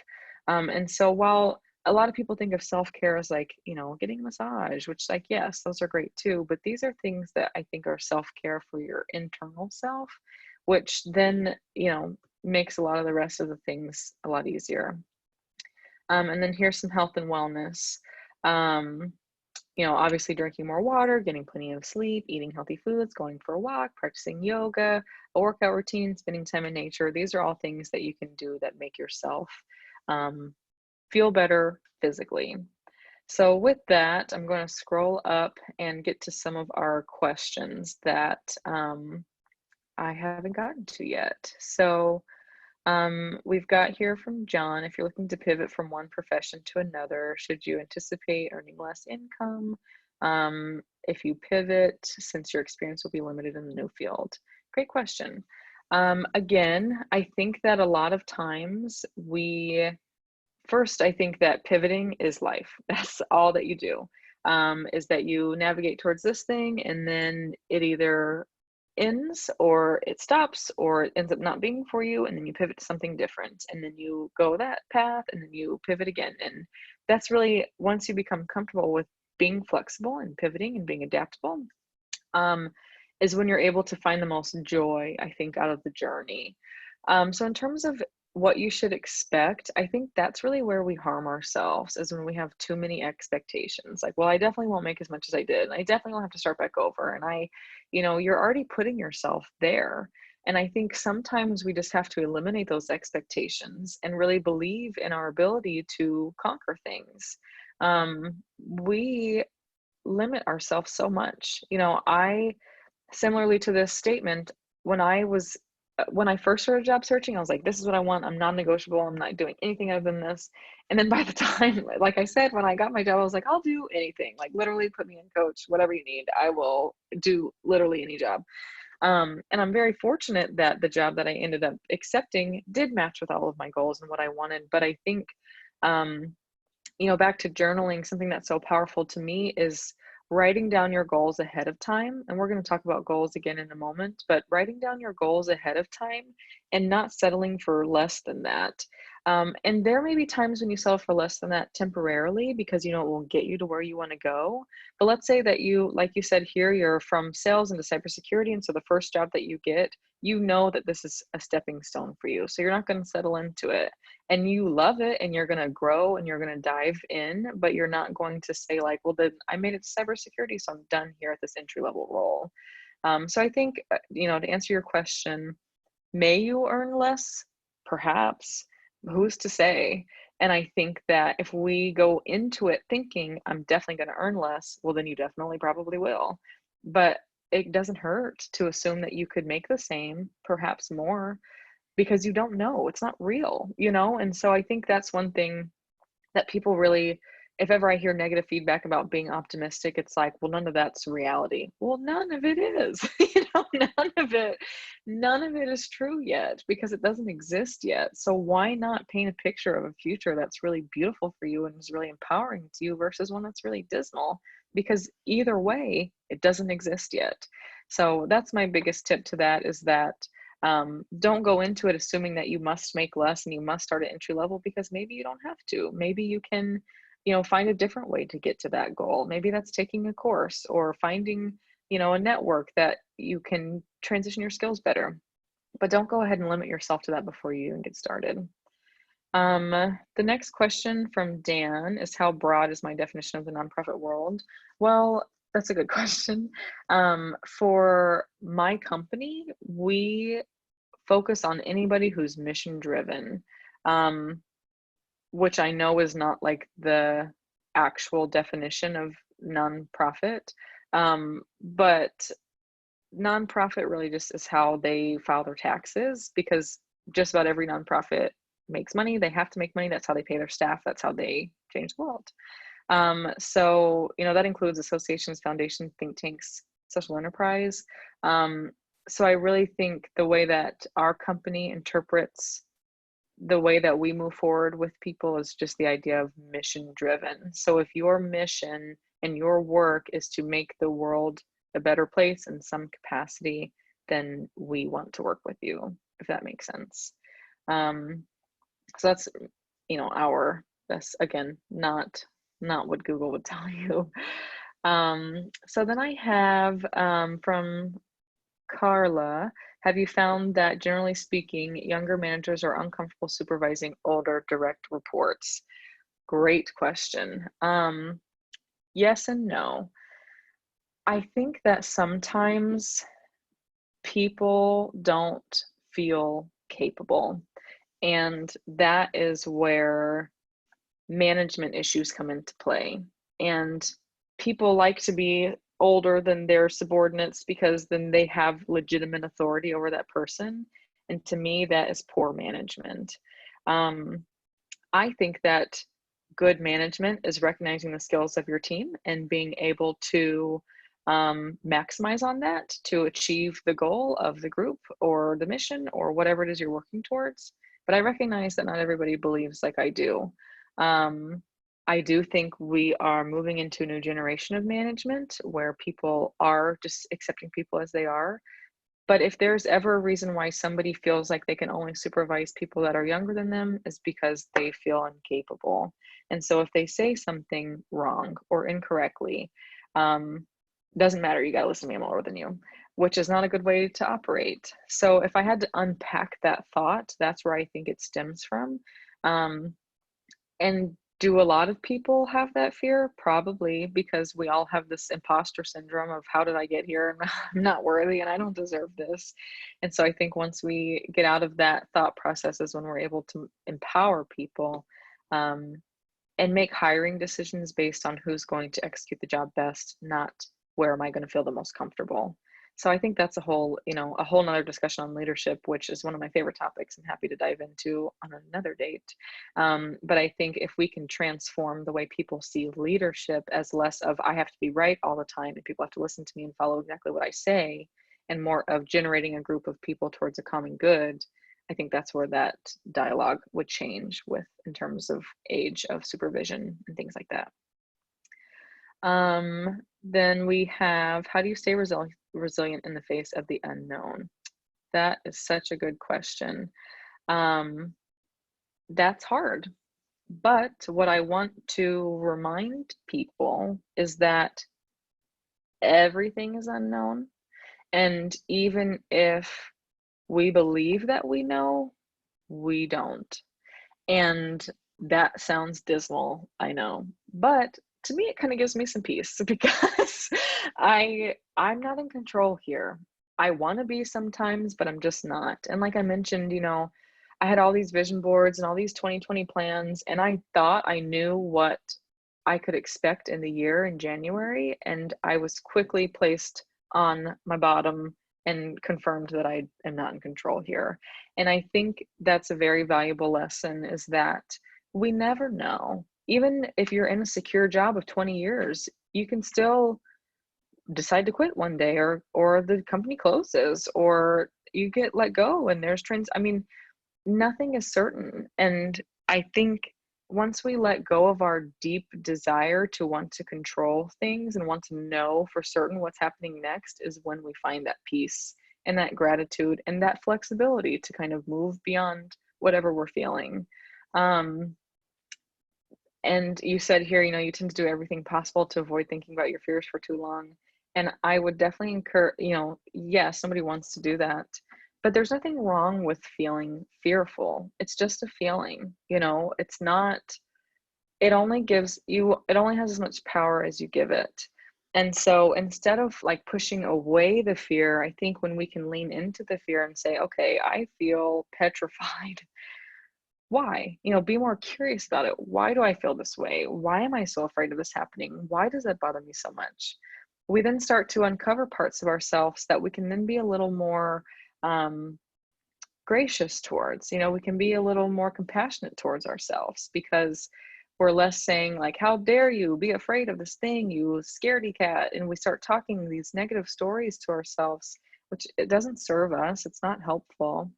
And so while a lot of people think of self-care as like, getting a massage, which like, yes, those are great too, but these are things that I think are self-care for your internal self, which then, makes a lot of the rest of the things a lot easier. And then here's some health and wellness. Um, obviously drinking more water, getting plenty of sleep, eating healthy foods, going for a walk, practicing yoga, a workout routine, spending time in nature. These are all things that you can do that make yourself um, feel better physically. So with that, I'm going to scroll up and get to some of our questions that I haven't gotten to yet. So we've got here from John, if you're looking to pivot from one profession to another, should you anticipate earning less income? If you pivot, since your experience will be limited in the new field? Great question. Again, I think that a lot of times I think that pivoting is life. That's all that you do, is that you navigate towards this thing and then it either ends or it stops or it ends up not being for you, and then you pivot to something different and then you go that path and then you pivot again. And that's really, once you become comfortable with being flexible and pivoting and being adaptable, um, is when you're able to find the most joy, I think, out of the journey. So in terms of what you should expect, I think that's really where we harm ourselves, is when we have too many expectations. Like, well, I definitely won't make as much as I did. And I definitely will have to start back over. And you're already putting yourself there. And I think sometimes we just have to eliminate those expectations and really believe in our ability to conquer things. We limit ourselves so much. I Similarly to this statement, when I first started job searching, I was like, this is what I want. I'm non-negotiable. I'm not doing anything other than this. And then by the time, like I said, when I got my job, I was like, I'll do anything. Like literally put me in coach, whatever you need. I will do literally any job. And I'm very fortunate that the job that I ended up accepting did match with all of my goals and what I wanted. But I think, um, back to journaling, something that's so powerful to me is writing down your goals ahead of time. And we're going to talk about goals again in a moment, but writing down your goals ahead of time and not settling for less than that. And there may be times when you settle for less than that temporarily because it will get you to where you want to go. But let's say that like you said here, you're from sales into cybersecurity. And so the first job that you get, that this is a stepping stone for you. So you're not going to settle into it, and you love it and you're going to grow and you're going to dive in, but you're not going to say like, well, then I made it to cybersecurity, so I'm done here at this entry level role. So I think, to answer your question, may you earn less? Perhaps. Who's to say? And I think that if we go into it thinking, I'm definitely going to earn less, well, then you definitely probably will. But it doesn't hurt to assume that you could make the same, perhaps more, because you don't know. It's not real. And so I think that's one thing that people really, if ever I hear negative feedback about being optimistic, it's like, well, none of that's reality. Well, none of it is. None of it is true yet because it doesn't exist yet. So why not paint a picture of a future that's really beautiful for you and is really empowering to you versus one that's really dismal? Because either way, it doesn't exist yet. So that's my biggest tip to that, is that don't go into it assuming that you must make less and you must start at entry level, because maybe you don't have to. Maybe you can, find a different way to get to that goal. Maybe that's taking a course or finding, a network that you can transition your skills better. But don't go ahead and limit yourself to that before you even get started. The next question from Dan is, how broad is my definition of the nonprofit world? Well, that's a good question. For my company, we focus on anybody who's mission driven, which I know is not like the actual definition of nonprofit. But nonprofit really just is how they file their taxes, because just about every nonprofit makes money. They have to make money. That's how they pay their staff. That's how they change the world. So, that includes associations, foundations, think tanks, social enterprise. So I really think the way that our company interprets the way that we move forward with people is just the idea of mission driven. So if your mission and your work is to make the world a better place in some capacity, then we want to work with you, if that makes sense. So that's, our That's again not what Google would tell you. So then I have from Carla, have you found that generally speaking, younger managers are uncomfortable supervising older direct reports? Great question. Yes and no. I think that sometimes people don't feel capable, and that is where management issues come into play. And people like to be older than their subordinates because then they have legitimate authority over that person. And to me, that is poor management. Um, I think that good management is recognizing the skills of your team and being able to maximize on that to achieve the goal of the group or the mission or whatever it is you're working towards. But I recognize that not everybody believes like I do. Um, I do think we are moving into a new generation of management where people are just accepting people as they are. But if there's ever a reason why somebody feels like they can only supervise people that are younger than them is because they feel incapable. And so if they say something wrong or incorrectly, um, doesn't matter, you gotta listen to me, I'm older than you, which is not a good way to operate. So if I had to unpack that thought, that's where I think it stems from. Um, and do a lot of people have that fear? Probably, because we all have this imposter syndrome of how did I get here? And I'm not worthy and I don't deserve this. And so I think once we get out of that thought process is when we're able to empower people, um, and make hiring decisions based on who's going to execute the job best, not where am I going to feel the most comfortable. So I think that's a whole nother discussion on leadership, which is one of my favorite topics. I'm happy to dive into on another date. But I think if we can transform the way people see leadership as less of I have to be right all the time and people have to listen to me and follow exactly what I say, and more of generating a group of people towards a common good, I think that's where that dialogue would change with in terms of age of supervision and things like that. Then we have how do you stay resilient in the face of the unknown? That is such a good question. Um, that's hard. But what I want to remind people is that everything is unknown. And even if we believe that we know, we don't. And that sounds dismal, I know. But to me it kind of gives me some peace because I'm not in control here. I want to be sometimes, but I'm just not. And like I mentioned, I had all these vision boards and all these 2020 plans and I thought I knew what I could expect in the year in January and I was quickly placed on my bottom and confirmed that I am not in control here. And I think that's a very valuable lesson is that we never know. Even if you're in a secure job of 20 years, you can still decide to quit one day or the company closes or you get let go and there's trends. I mean, nothing is certain. And I think once we let go of our deep desire to want to control things and want to know for certain what's happening next is when we find that peace and that gratitude and that flexibility to kind of move beyond whatever we're feeling. Um, and you said here, you tend to do everything possible to avoid thinking about your fears for too long. And I would definitely encourage, yes, somebody wants to do that, but there's nothing wrong with feeling fearful. It's just a feeling, it's not, it only has as much power as you give it. And so instead of like pushing away the fear, I think when we can lean into the fear and say, okay, I feel petrified. Why? Be more curious about it. Why do I feel this way? Why am I so afraid of this happening? Why does that bother me so much? We then start to uncover parts of ourselves that we can then be a little more um, gracious towards. We can be a little more compassionate towards ourselves because we're less saying like, how dare you be afraid of this thing, you scaredy cat. And we start talking these negative stories to ourselves, which it doesn't serve us. It's not helpful.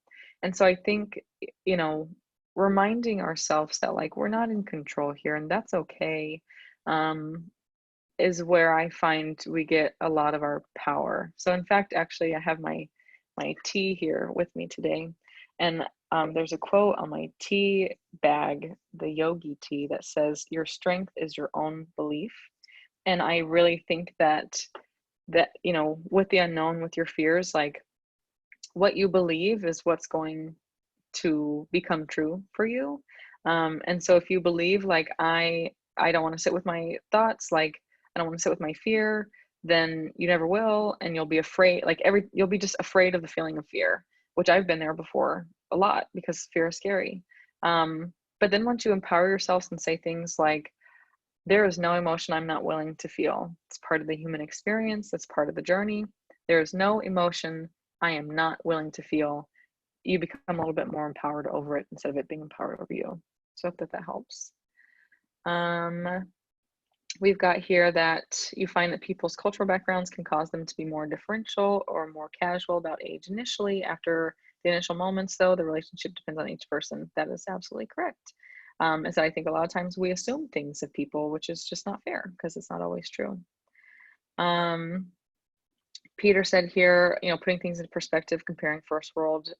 And so I think, you know, reminding ourselves that like we're not in control here and that's okay, um, is where I find we get a lot of our power. So in fact, actually I have my tea here with me today. And there's a quote on my tea bag, the yogi tea, that says, "Your strength is your own belief." And I really think that, with the unknown, with your fears, like what you believe is what's going to become true for you. And so if you believe like I don't want to sit with my thoughts, like I don't want to sit with my fear, then you never will, and you'll be afraid, like you'll be just afraid of the feeling of fear, which I've been there before a lot because fear is scary. But then once you empower yourselves and say things like, there is no emotion I'm not willing to feel. It's part of the human experience, that's part of the journey. There is no emotion I am not willing to feel. You become a little bit more empowered over it instead of it being empowered over you. So I hope that helps. We've got here that you find that people's cultural backgrounds can cause them to be more differential or more casual about age initially. After the initial moments, though, the relationship depends on each person. That is absolutely correct. As I think a lot of times we assume things of people, which is just not fair because it's not always true. Peter said here, putting things into perspective, comparing first world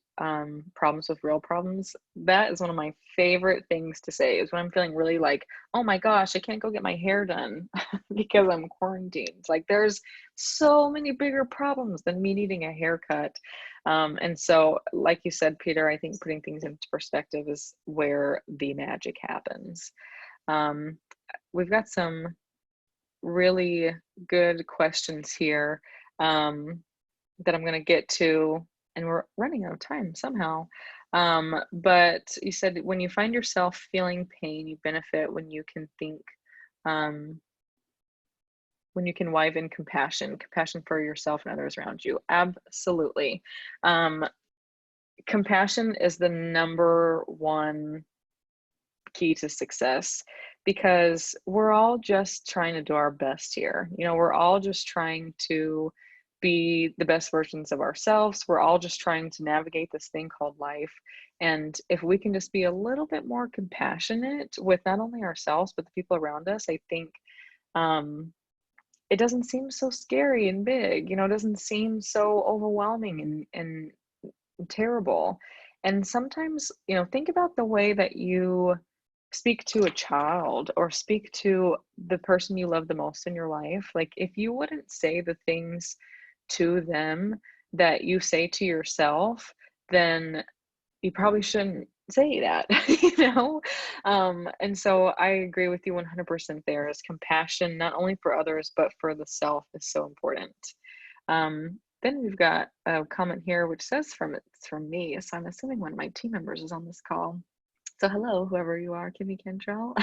problems with real problems. That is one of my favorite things to say, is when I'm feeling really like, oh my gosh, I can't go get my hair done because I'm quarantined. Like there's so many bigger problems than me needing a haircut. And so, like you said, Peter, I think putting things into perspective is where the magic happens. We've got some really good questions here that I'm going to get to, and we're running out of time somehow. But you said when you find yourself feeling pain, you benefit when you can think, when you can weave in compassion for yourself and others around you. Absolutely. Compassion is the number one key to success, because we're all just trying to do our best here. We're all just trying to be the best versions of ourselves. We're all just trying to navigate this thing called life. And if we can just be a little bit more compassionate with not only ourselves, but the people around us, I think it doesn't seem so scary and big, it doesn't seem so overwhelming and terrible. And sometimes, think about the way that you speak to a child or speak to the person you love the most in your life. Like if you wouldn't say the things to them that you say to yourself, then you probably shouldn't say that, and so I agree with you 100% there. Is compassion not only for others but for the self is so important. Then we've got a comment here which says it's from me, so I'm assuming one of my team members is on this call. So hello, whoever you are, Kimmi Cantrell.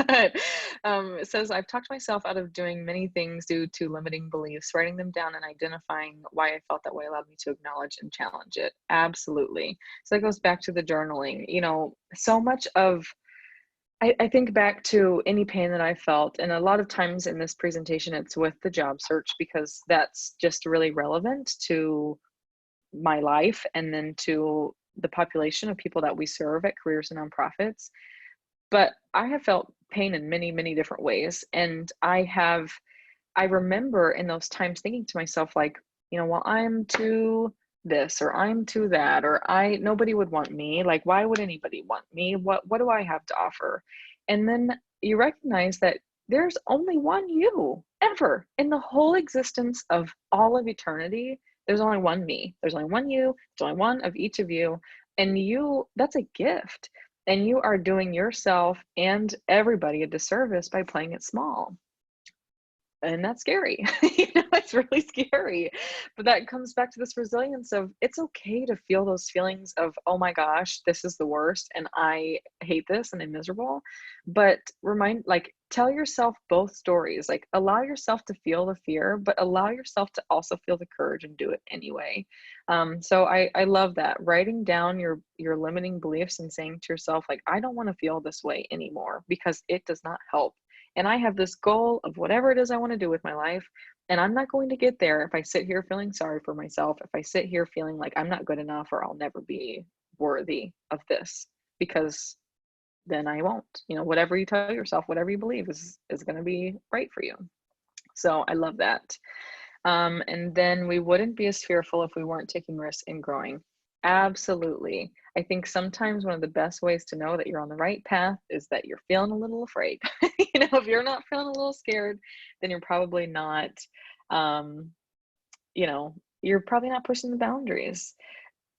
But it says, I've talked myself out of doing many things due to limiting beliefs. Writing them down and identifying why I felt that way allowed me to acknowledge and challenge it. Absolutely. So that goes back to the journaling. So much of, I think back to any pain that I felt, and a lot of times in this presentation, it's with the job search, because that's just really relevant to my life and then to the population of people that we serve at careers and nonprofits. But I have felt pain in many, many different ways. And I remember in those times thinking to myself, like, well, I'm too this or I'm too that, or nobody would want me. Like, why would anybody want me? What do I have to offer? And then you recognize that there's only one you ever in the whole existence of all of eternity. There's only one me. There's only one you. There's only one of each of you. And that's a gift. And you are doing yourself and everybody a disservice by playing it small. And that's scary. It's really scary. But that comes back to this resilience of, it's okay to feel those feelings of, oh my gosh, this is the worst and I hate this and I'm miserable. But tell yourself both stories. Like, allow yourself to feel the fear, but allow yourself to also feel the courage and do it anyway. So I love that. Writing down your limiting beliefs and saying to yourself, like, I don't want to feel this way anymore, because it does not help. And I have this goal of whatever it is I want to do with my life. And I'm not going to get there if I sit here feeling sorry for myself, if I sit here feeling like I'm not good enough or I'll never be worthy of this, because then I won't. Whatever you tell yourself, whatever you believe is going to be right for you. So I love that. And then we wouldn't be as fearful if we weren't taking risks and growing. Absolutely. I think sometimes one of the best ways to know that you're on the right path is that you're feeling a little afraid. If you're not feeling a little scared, then you're probably not, um, you're probably not pushing the boundaries.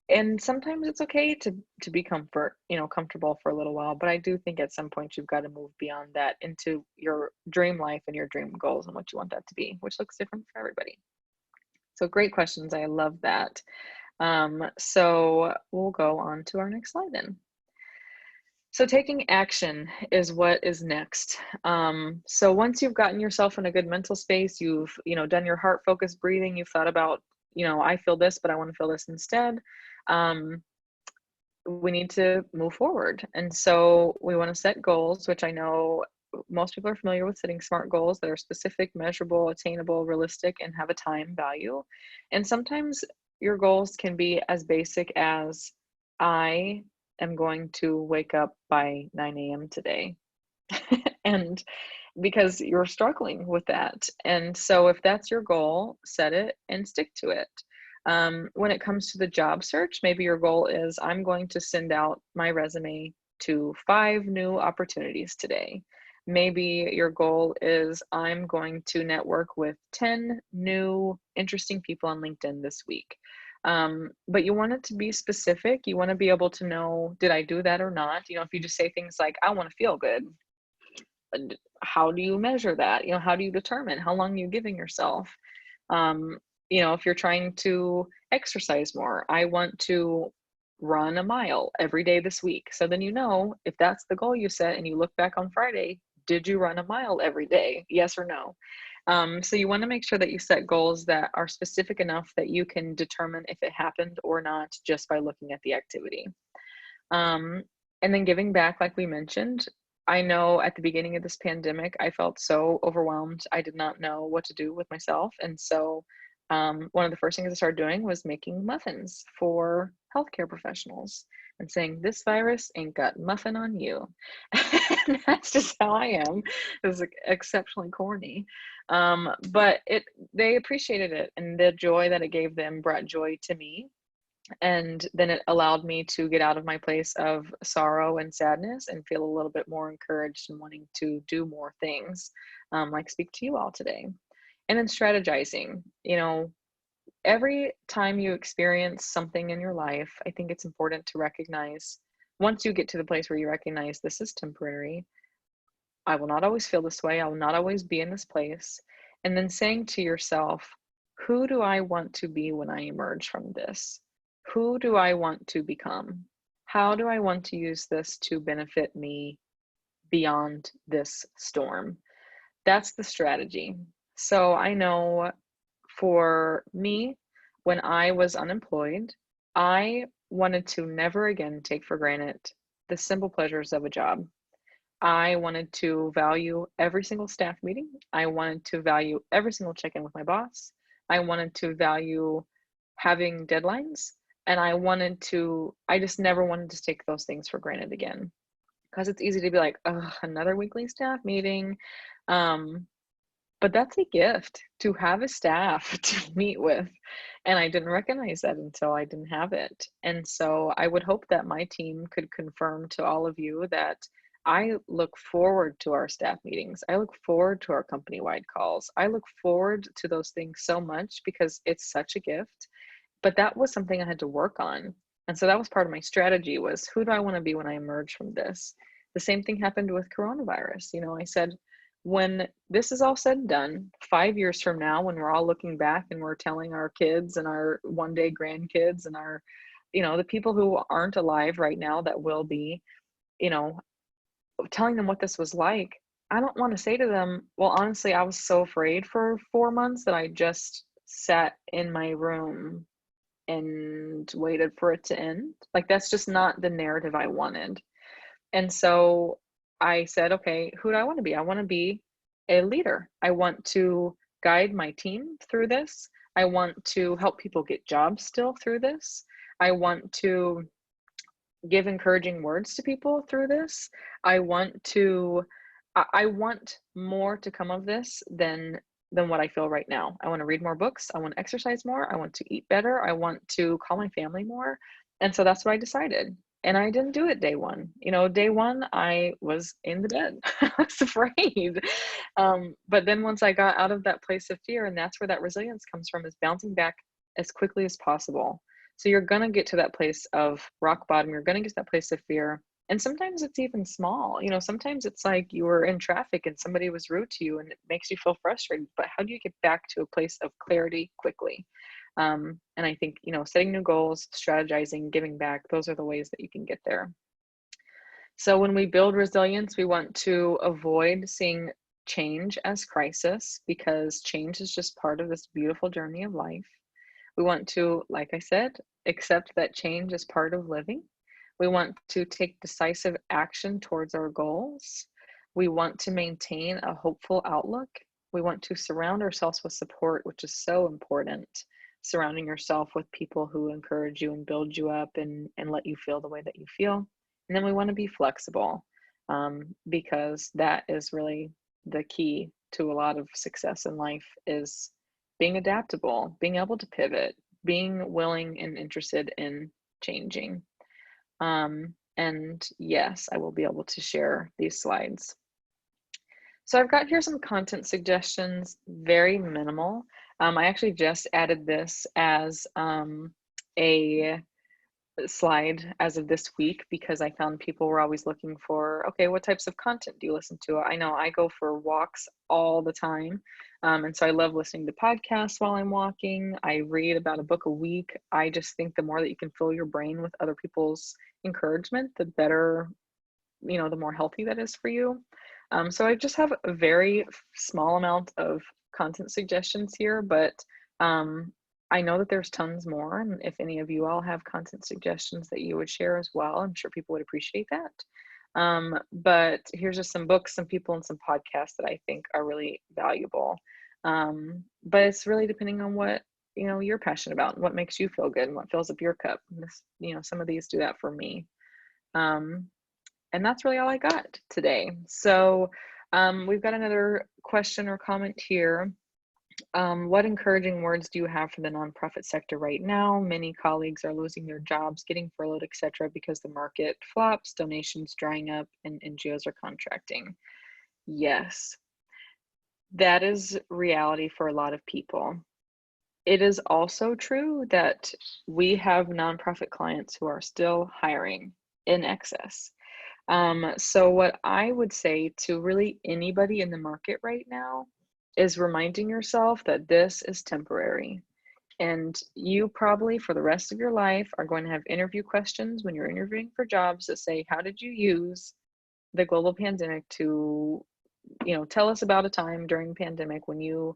And sometimes it's okay to be comfortable for a little while, but I do think at some point you've got to move beyond that into your dream life and your dream goals and what you want that to be, which looks different for everybody. So great questions. I love that. So we'll go on to our next slide then. So taking action is what is next. So once you've gotten yourself in a good mental space, you've, done your heart focused breathing, you've thought about, I feel this, but I want to feel this instead. We need to move forward. And so we want to set goals, which I know most people are familiar with setting SMART goals that are specific, measurable, attainable, realistic, and have a time value. And sometimes your goals can be as basic as I am going to wake up by 9 a.m. today. And because you're struggling with that. And so if that's your goal, set it and stick to it. When it comes to the job search, maybe your goal is I'm going to send out my resume to 5 new opportunities today. Maybe your goal is I'm going to network with 10 new interesting people on LinkedIn this week. But you want it to be specific. You want to be able to know, did I do that or not? If you just say things like, I want to feel good, how do you measure that? How do you determine how long you're giving yourself? If you're trying to exercise more, I want to run a mile every day this week. So then, if that's the goal you set and you look back on Friday, did you run a mile every day? Yes or no? So you want to make sure that you set goals that are specific enough that you can determine if it happened or not just by looking at the activity. And then giving back, like we mentioned, I know at the beginning of this pandemic, I felt so overwhelmed. I did not know what to do with myself. And so one of the first things I started doing was making muffins for healthcare professionals and saying, this virus ain't got muffin on you. And that's just how I am. It was exceptionally corny. But they appreciated it, and the joy that it gave them brought joy to me. And then it allowed me to get out of my place of sorrow and sadness and feel a little bit more encouraged and wanting to do more things, like speak to you all today. And then strategizing, every time you experience something in your life, I think it's important to recognize, once you get to the place where you recognize this is temporary, I will not always feel this way, I will not always be in this place. And then saying to yourself, who do I want to be when I emerge from this? Who do I want to become? How do I want to use this to benefit me beyond this storm? That's the strategy. So I know for me, when I was unemployed, I wanted to never again take for granted the simple pleasures of a job. I wanted to value every single staff meeting. I wanted to value every single check-in with my boss. I wanted to value having deadlines. And I just never wanted to take those things for granted again. Because it's easy to be like, oh, another weekly staff meeting. But that's a gift to have a staff to meet with. And I didn't recognize that until I didn't have it. And so I would hope that my team could confirm to all of you that I look forward to our staff meetings. I look forward to our company-wide calls. I look forward to those things so much because it's such a gift. But that was something I had to work on. And so that was part of my strategy, was who do I want to be when I emerge from this? The same thing happened with coronavirus. I said, when this is all said and done, 5 years from now, when we're all looking back and we're telling our kids and our one day grandkids and our, the people who aren't alive right now that will be, telling them what this was like, I don't want to say to them, well, honestly, I was so afraid for 4 months that I just sat in my room and waited for it to end. Like, that's just not the narrative I wanted. And so I said, okay, who do I want to be? I want to be a leader. I want to guide my team through this. I want to help people get jobs still through this. I want to give encouraging words to people through this. I want more to come of this than what I feel right now. I want to read more books. I want to exercise more. I want to eat better. I want to call my family more. And so that's what I decided. And I didn't do it day one. Day one, I was in the bed. I was afraid. But then once I got out of that place of fear, and that's where that resilience comes from, is bouncing back as quickly as possible. So you're going to get to that place of rock bottom. You're going to get to that place of fear. And sometimes it's even small. Sometimes it's like you were in traffic and somebody was rude to you and it makes you feel frustrated. But how do you get back to a place of clarity quickly? And I think, setting new goals, strategizing, giving back, those are the ways that you can get there. So when we build resilience, we want to avoid seeing change as crisis, because change is just part of this beautiful journey of life. We want to, like I said, accept that change is part of living. We want to take decisive action towards our goals. We want to maintain a hopeful outlook. We want to surround ourselves with support, which is so important. Surrounding yourself with people who encourage you and build you up and let you feel the way that you feel. And then we want to be flexible, because that is really the key to a lot of success in life, is being adaptable, being able to pivot, being willing and interested in changing. And yes, I will be able to share these slides. So I've got here some content suggestions, very minimal. I actually just added this as a slide as of this week, because I found people were always looking for, okay, what types of content do you listen to? I know I go for walks all the time. And so I love listening to podcasts while I'm walking. I read about a book a week. I just think the more that you can fill your brain with other people's encouragement, the better, the more healthy that is for you. So I just have a very small amount of content suggestions here, but I know that there's tons more. And if any of you all have content suggestions that you would share as well, I'm sure people would appreciate that. But here's just some books, some people, and some podcasts that I think are really valuable. But it's really depending on what you're passionate about and what makes you feel good and what fills up your cup. And this, some of these do that for me. And that's really all I got today. So we've got another question or comment here. What encouraging words do you have for the nonprofit sector right now? Many colleagues are losing their jobs, getting furloughed, etc., because the market flops, donations drying up, and NGOs are contracting. Yes, that is reality for a lot of people. It is also true that we have nonprofit clients who are still hiring in excess. So what I would say to really anybody in the market right now is reminding yourself that this is temporary. And you probably for the rest of your life are going to have interview questions when you're interviewing for jobs that say, how did you use the global pandemic to, tell us about a time during the pandemic when you,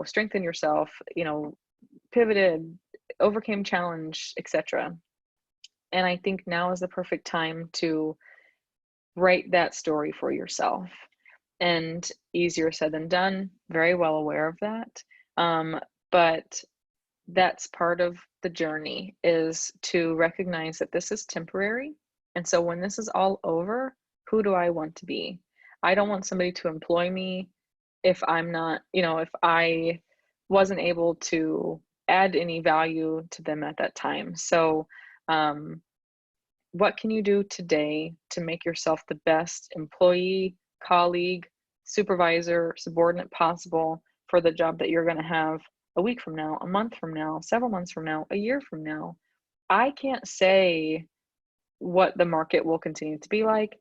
strengthened yourself, pivoted, overcame challenge, etc. And I think now is the perfect time to write that story for yourself. And easier said than done, very well aware of that. But that's part of the journey, is to recognize that this is temporary. And so when this is all over, who do I want to be? I don't want somebody to employ me if I'm not, if I wasn't able to add any value to them at that time. So what can you do today to make yourself the best employee, colleague, supervisor, subordinate possible for the job that you're going to have a week from now, a month from now, several months from now, a year from now? I can't say what the market will continue to be like.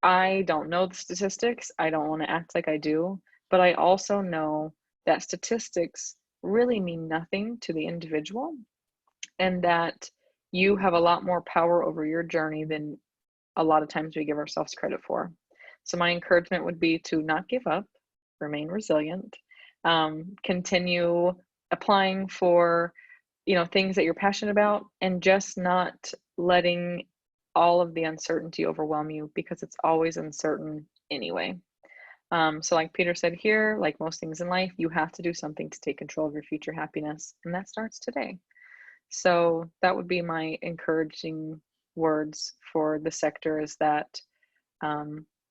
I don't know the statistics. I don't want to act like I do, but I also know that statistics really mean nothing to the individual, and that you have a lot more power over your journey than a lot of times we give ourselves credit for. So my encouragement would be to not give up, remain resilient, continue applying for, things that you're passionate about, and just not letting all of the uncertainty overwhelm you, because it's always uncertain anyway. So like Peter said here, like most things in life, you have to do something to take control of your future happiness, and that starts today. So that would be my encouraging words for the sector, is that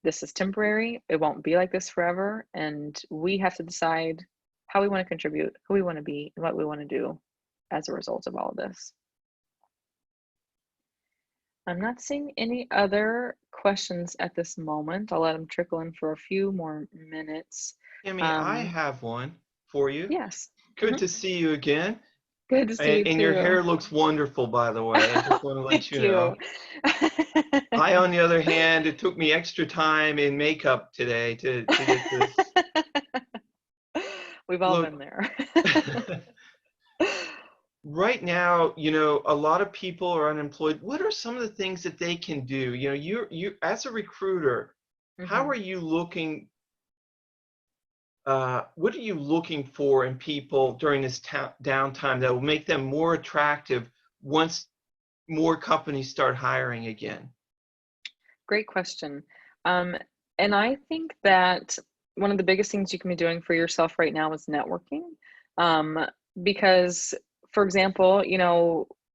this is temporary. It won't be like this forever. And we have to decide how we want to contribute, who we want to be, and what we want to do as a result of all of this. I'm not seeing any other questions at this moment. I'll let them trickle in for a few more minutes. Kimmy, I Um, have one for you. yes. Good to see you again. Good to see you And your too. hair looks wonderful, by the way. I just want to let Thank you know. you. I, on the other hand, it took me extra time in makeup today to get this We've all been look. there. Right now, a lot of people are unemployed. What are some of the things that they can do? You as a recruiter, how hmm are you looking what are you looking for in people during this downtime that will make them more attractive once more companies start hiring again? Great question. Um, and I think that one of the biggest things you can be doing for yourself right now is networking. Um, because, for example,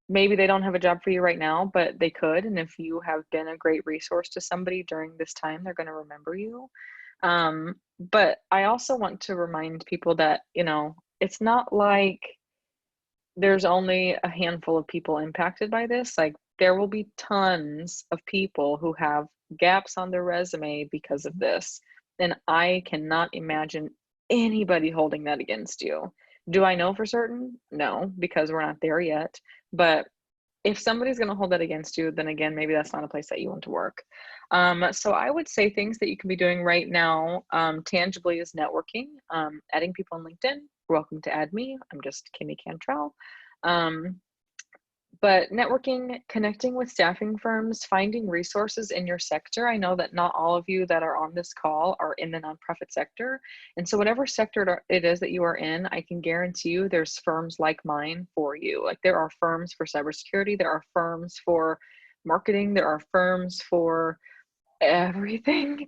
maybe they don't have a job for you right now, but they could. And if you have been a great resource to somebody during this time, they're going to remember you. But I also want to remind people that, it's not like there's only a handful of people impacted by this. Like, there will be tons of people who have gaps on their resume because of this. And I cannot imagine anybody holding that against you. Do I know for certain? No, because we're not there yet. But if somebody's going to hold that against you, then again, maybe that's not a place that you want to work. So I would say things that you can be doing right now, tangibly, is networking, adding people on LinkedIn. You're welcome to add me. I'm just Kimmi Cantrell. Um, but networking, connecting with staffing firms, finding resources in your sector. I know that not all of you that are on this call are in the nonprofit sector. And so, whatever sector it is that you are in, I can guarantee you there's firms like mine for you. Like, there are firms for cybersecurity, there are firms for marketing, there are firms for everything.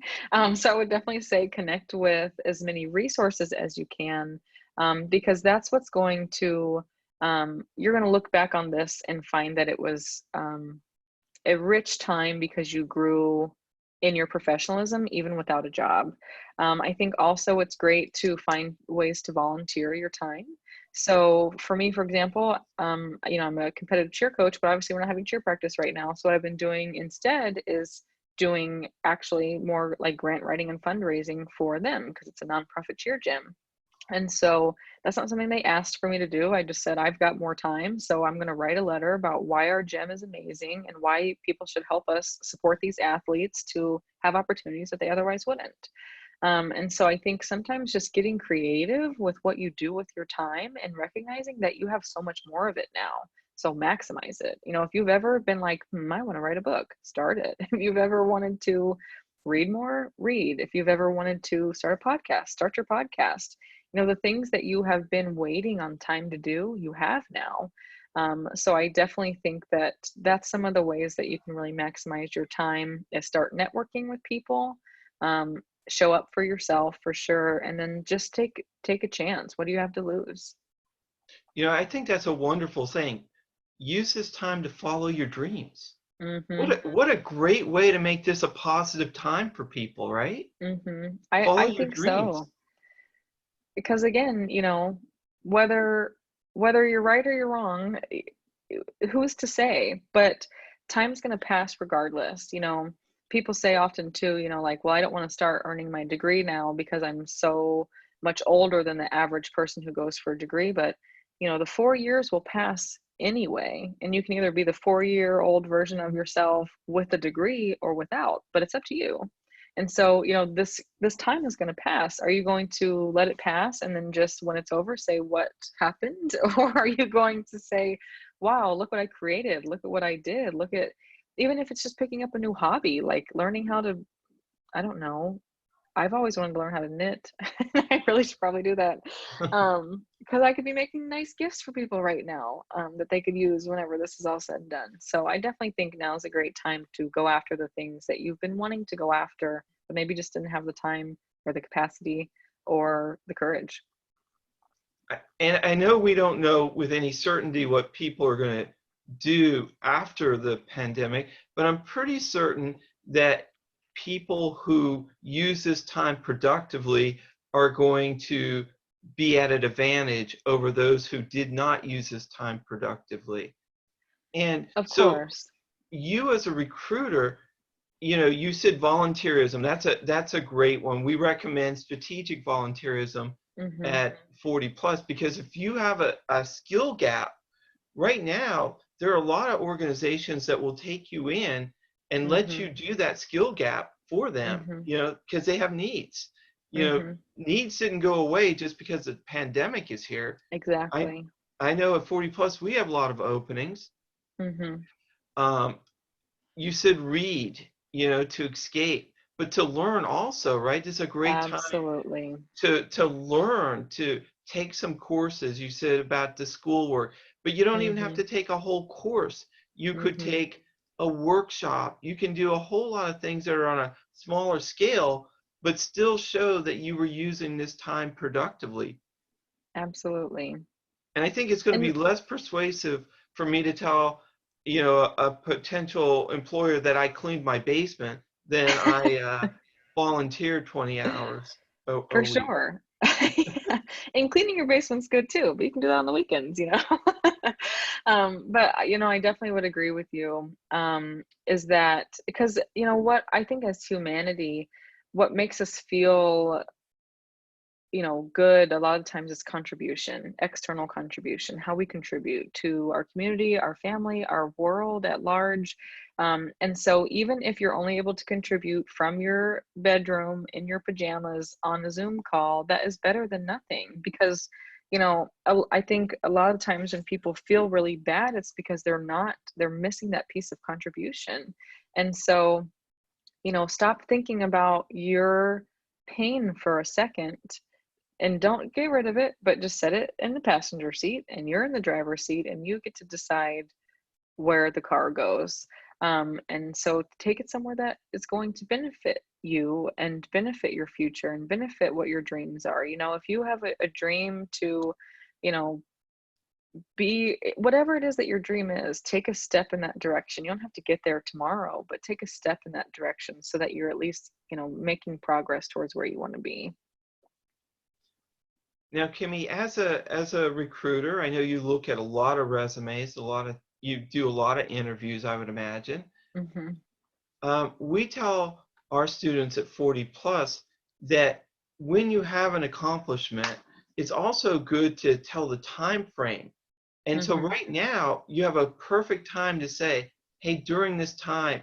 So, I would definitely say connect with as many resources as you can, because that's what's going to you're going to look back on this and find that it was a rich time because you grew in your professionalism even without a job. I think also it's great to find ways to volunteer your time. So for me, for example, I'm a competitive cheer coach, but obviously we're not having cheer practice right now. So what I've been doing instead is doing actually more like grant writing and fundraising for them because it's a nonprofit cheer gym. And so that's not something they asked for me to do. I just said, I've got more time. So I'm going to write a letter about why our gym is amazing and why people should help us support these athletes to have opportunities that they otherwise wouldn't. And so I think sometimes just getting creative with what you do with your time and recognizing that you have so much more of it now. So maximize it. If you've ever been like, I want to write a book, start it. If you've ever wanted to read more, read. If you've ever wanted to start a podcast, start your podcast. The things that you have been waiting on time to do, you have now. So I definitely think that that's some of the ways that you can really maximize your time is start networking with people, um, show up for yourself for sure, and then just take a chance. What do you have to lose? I think that's a wonderful thing. Use this time to follow your dreams. Mm-hmm. What a great way to make this a positive time for people, right? Mm-hmm. Follow I your think dreams. so. Because again, whether whether you're right or you're wrong, who's to say? But time's going to pass regardless. People say often too, like, well, I don't want to start earning my degree now because I'm so much older than the average person who goes for a degree. But the 4 years will pass anyway, and you can either be the 4-year-old version of yourself with a degree or without, but it's up to you. And so, this time is going to pass. Are you going to let it pass and then just when it's over say what happened? Or are you going to say, wow, look what I created, look at what I did, look at, even if it's just picking up a new hobby, like learning how to, I don't know, I've always wanted to learn how to knit. I really should probably do that. Because I could be making nice gifts for people right now, that they could use whenever this is all said and done. So I definitely think now is a great time to go after the things that you've been wanting to go after, but maybe just didn't have the time or the capacity or the courage. And I know we don't know with any certainty what people are going to do after the pandemic, but I'm pretty certain that people who use this time productively are going to be at an advantage over those who did not use this time productively. And Of so course. you as a recruiter, you said volunteerism. That's a great one. We recommend strategic volunteerism Mm-hmm. at 40 plus, because if you have a skill gap right now, there are a lot of organizations that will take you in and let Mm-hmm. you do that skill gap for them, Mm-hmm. because they have needs. Mm-hmm. Needs didn't go away just because the pandemic is here. I Exactly. I know at 40 plus we have a lot of openings. Mm-hmm. Um, you said read, to escape, but to learn also, right? This is a great time Absolutely. to learn, to take some courses. You said about the schoolwork, but you don't even have Mm-hmm. to take a whole course. You could Mm-hmm. take a workshop. You can do a whole lot of things that are on a smaller scale, but still show that you were using this time productively. Absolutely. And I think it's going to be And less persuasive for me to tell, a potential employer that I cleaned my basement than I volunteered 20 hours a for week. sure. Yeah. And cleaning your basement's good too, but you can do that on the weekends, you know. But I definitely would agree with you. Is that because what I think as humanity, what makes us feel good a lot of times is contribution, external contribution, how we contribute to our community, our family, our world at large. And so, even if you're only able to contribute from your bedroom in your pajamas on a Zoom call, that is better than nothing because. I think a lot of times when people feel really bad, it's because they're missing that piece of contribution. And so, stop thinking about your pain for a second and don't get rid of it, but just set it in the passenger seat and you're in the driver's seat and you get to decide where the car goes. And so take it somewhere that is going to benefit you and benefit your future and benefit what your dreams are. If you have a dream to, you know, be whatever it is that your dream is, take a step in that direction. You don't have to get there tomorrow, but take a step in that direction so that you're at least, making progress towards where you want to be. Now, Kimmy, as a recruiter, I know you look at a lot of resumes, you do a lot of interviews, I would imagine. Hmm. We tell our students at 40 plus that when you have an accomplishment, it's also good to tell the time frame. And so Hmm. right now, you have a perfect time to say, hey, during this time,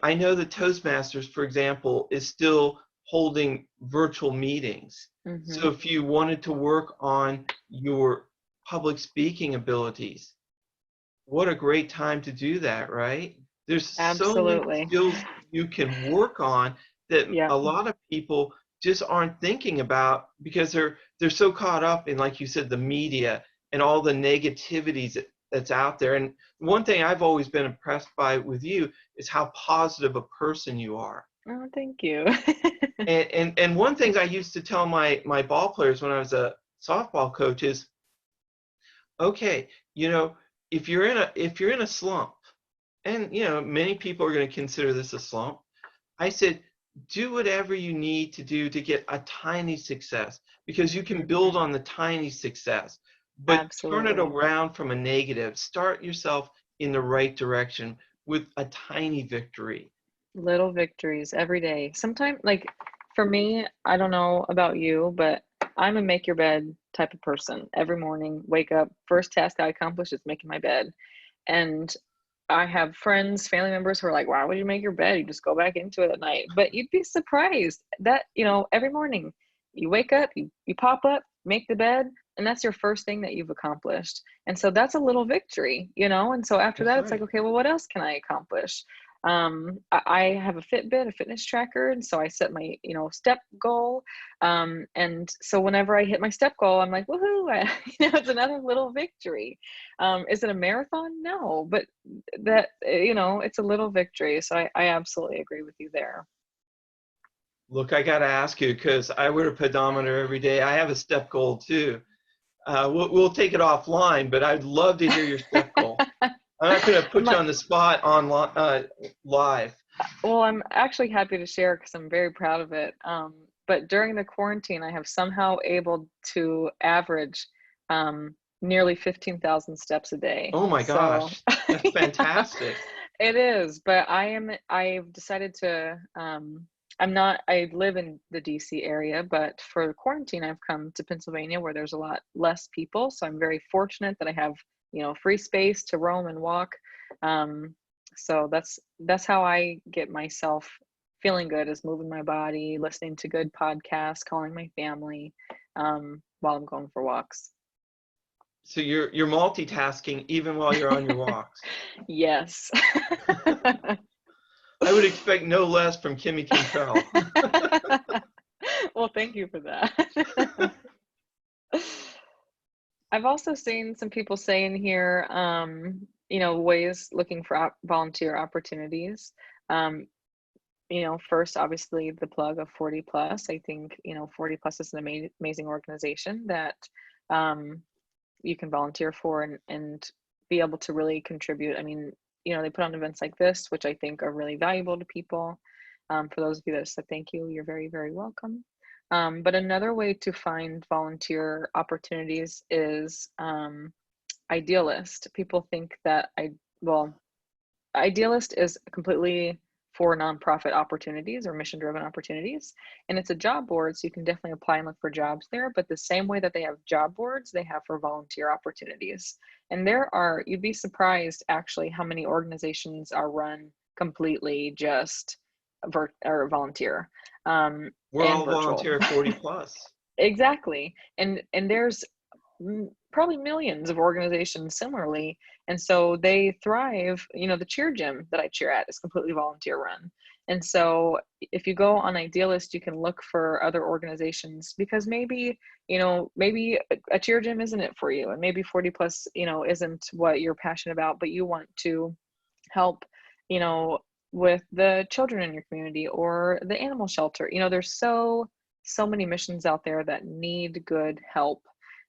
I know that Toastmasters, for example, is still holding virtual meetings. So Hmm. if you wanted to work on your public speaking abilities, what a great time to do that, right? There's so many Absolutely. skills you can work on that a Yep. lot of people just aren't thinking about because they're so caught up in, like you said, the media and all the negativities that's out there. And one thing I've always been impressed by with you is how positive a person you are. Oh, thank you. And one thing I used to tell my ball players when I was a softball coach is, okay, if you're in a slump, and many people are going to consider this a slump, I said, do whatever you need to do to get a tiny success, because you can build Hmm. on the tiny success, but turn it Absolutely. around from a negative. Start yourself in the right direction with a tiny victory. Little victories every day. Sometimes, like for me, I don't know about you, but I'm a make your bed type of person. Every morning, wake up, first task I accomplish is making my bed. And I have friends, family members who are like, why would you make your bed? You just go back into it at night. But you'd be surprised that, every morning you wake up, you pop up, make the bed, and that's your first thing that you've accomplished. And so that's a little victory. And so after That's that, it's like, right. okay, well, what else can I accomplish? I have a Fitbit, a fitness tracker, and so I set my, step goal. And so whenever I hit my step goal, I'm like, woohoo, it's another little victory. Is it a marathon? No, but that it's a little victory, so I absolutely agree with you there. Look, I got to ask you, because I wear a pedometer every day. I have a step goal too. We'll take it offline, but I'd love to hear your step goal. I'm not going to put you My, on the spot on live. well, I'm actually happy to share because I'm very proud of it. But during the quarantine, I have somehow able to average nearly 15,000 steps a day. Oh my So gosh, that's yeah, fantastic. It is, but I've decided to, I live in the DC area, but for quarantine, I've come to Pennsylvania where there's a lot less people. So I'm very fortunate that I have, free space to roam and walk. Um, so that's how I get myself feeling good, is moving my body, listening to good podcasts, calling my family, while I'm going for walks. So you're multitasking even while you're on your walks. Yes. I would expect no less from Kimmi Cantrell. Well, thank you for that. I've also seen some people saying here, ways looking for volunteer opportunities. Um, First, obviously, the plug of 40 Plus. I think, 40 Plus is an amazing organization that um, you can volunteer for and be able to really contribute. I mean, they put on events like this, which I think are really valuable to people. For those of you that said thank you, you're very, very welcome. But another way to find volunteer opportunities is Idealist. People think that well, Idealist is completely for nonprofit opportunities or mission driven opportunities. And it's a job board, so you can definitely apply and look for jobs there. But the same way that they have job boards, they have for volunteer opportunities. And you'd be surprised actually how many organizations are run completely just or volunteer We're and all virtual. volunteer 40 plus. Exactly. And there's probably millions of organizations similarly, and so they thrive. The cheer gym that I cheer at is completely volunteer run, and so if you go on Idealist, you can look for other organizations, because maybe a cheer gym isn't it for you, and maybe 40 plus isn't what you're passionate about, but you want to help you know with the children in your community or the animal shelter. There's so many missions out there that need good help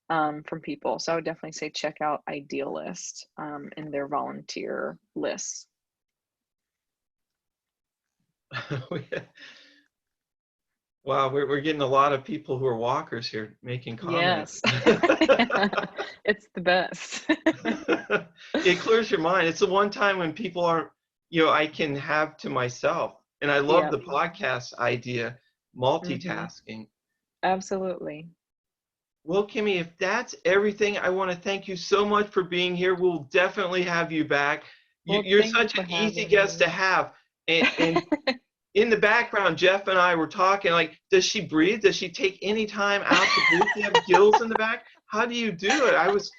from people. So I would definitely say check out Idealist in their volunteer lists. Wow, we're getting a lot of people who are walkers here making comments. Yes. It's the best. It clears your mind. It's the one time when people aren't, I can have to myself. And I love Yeah. the podcast idea, Hmm. multitasking. Absolutely. Well, Kimmi, if that's everything, I want to thank you so much for being here. We'll definitely have you back. Well, You're thank you such for an easy having guest to me. have. And in the background, Jeff and I were talking, like, does she breathe? Does she take any time out to breathe? Do you have gills in the back? How do you do it?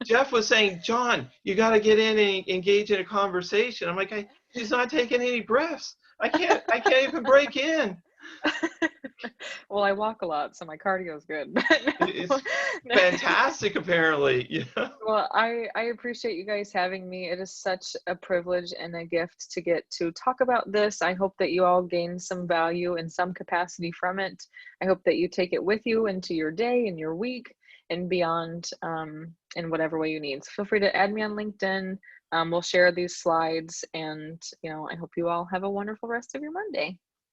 Jeff was saying, John, you got to get in and engage in a conversation. I'm like, she's not taking any breaths. I can't even break in. Well, I walk a lot, so my cardio is good. It's fantastic, apparently. Well, I appreciate you guys having me. It is such a privilege and a gift to get to talk about this. I hope that you all gain some value in some capacity from it. I hope that you take it with you into your day and your week and beyond, in whatever way you need. So feel free to add me on LinkedIn. We'll share these slides, and I hope you all have a wonderful rest of your Monday.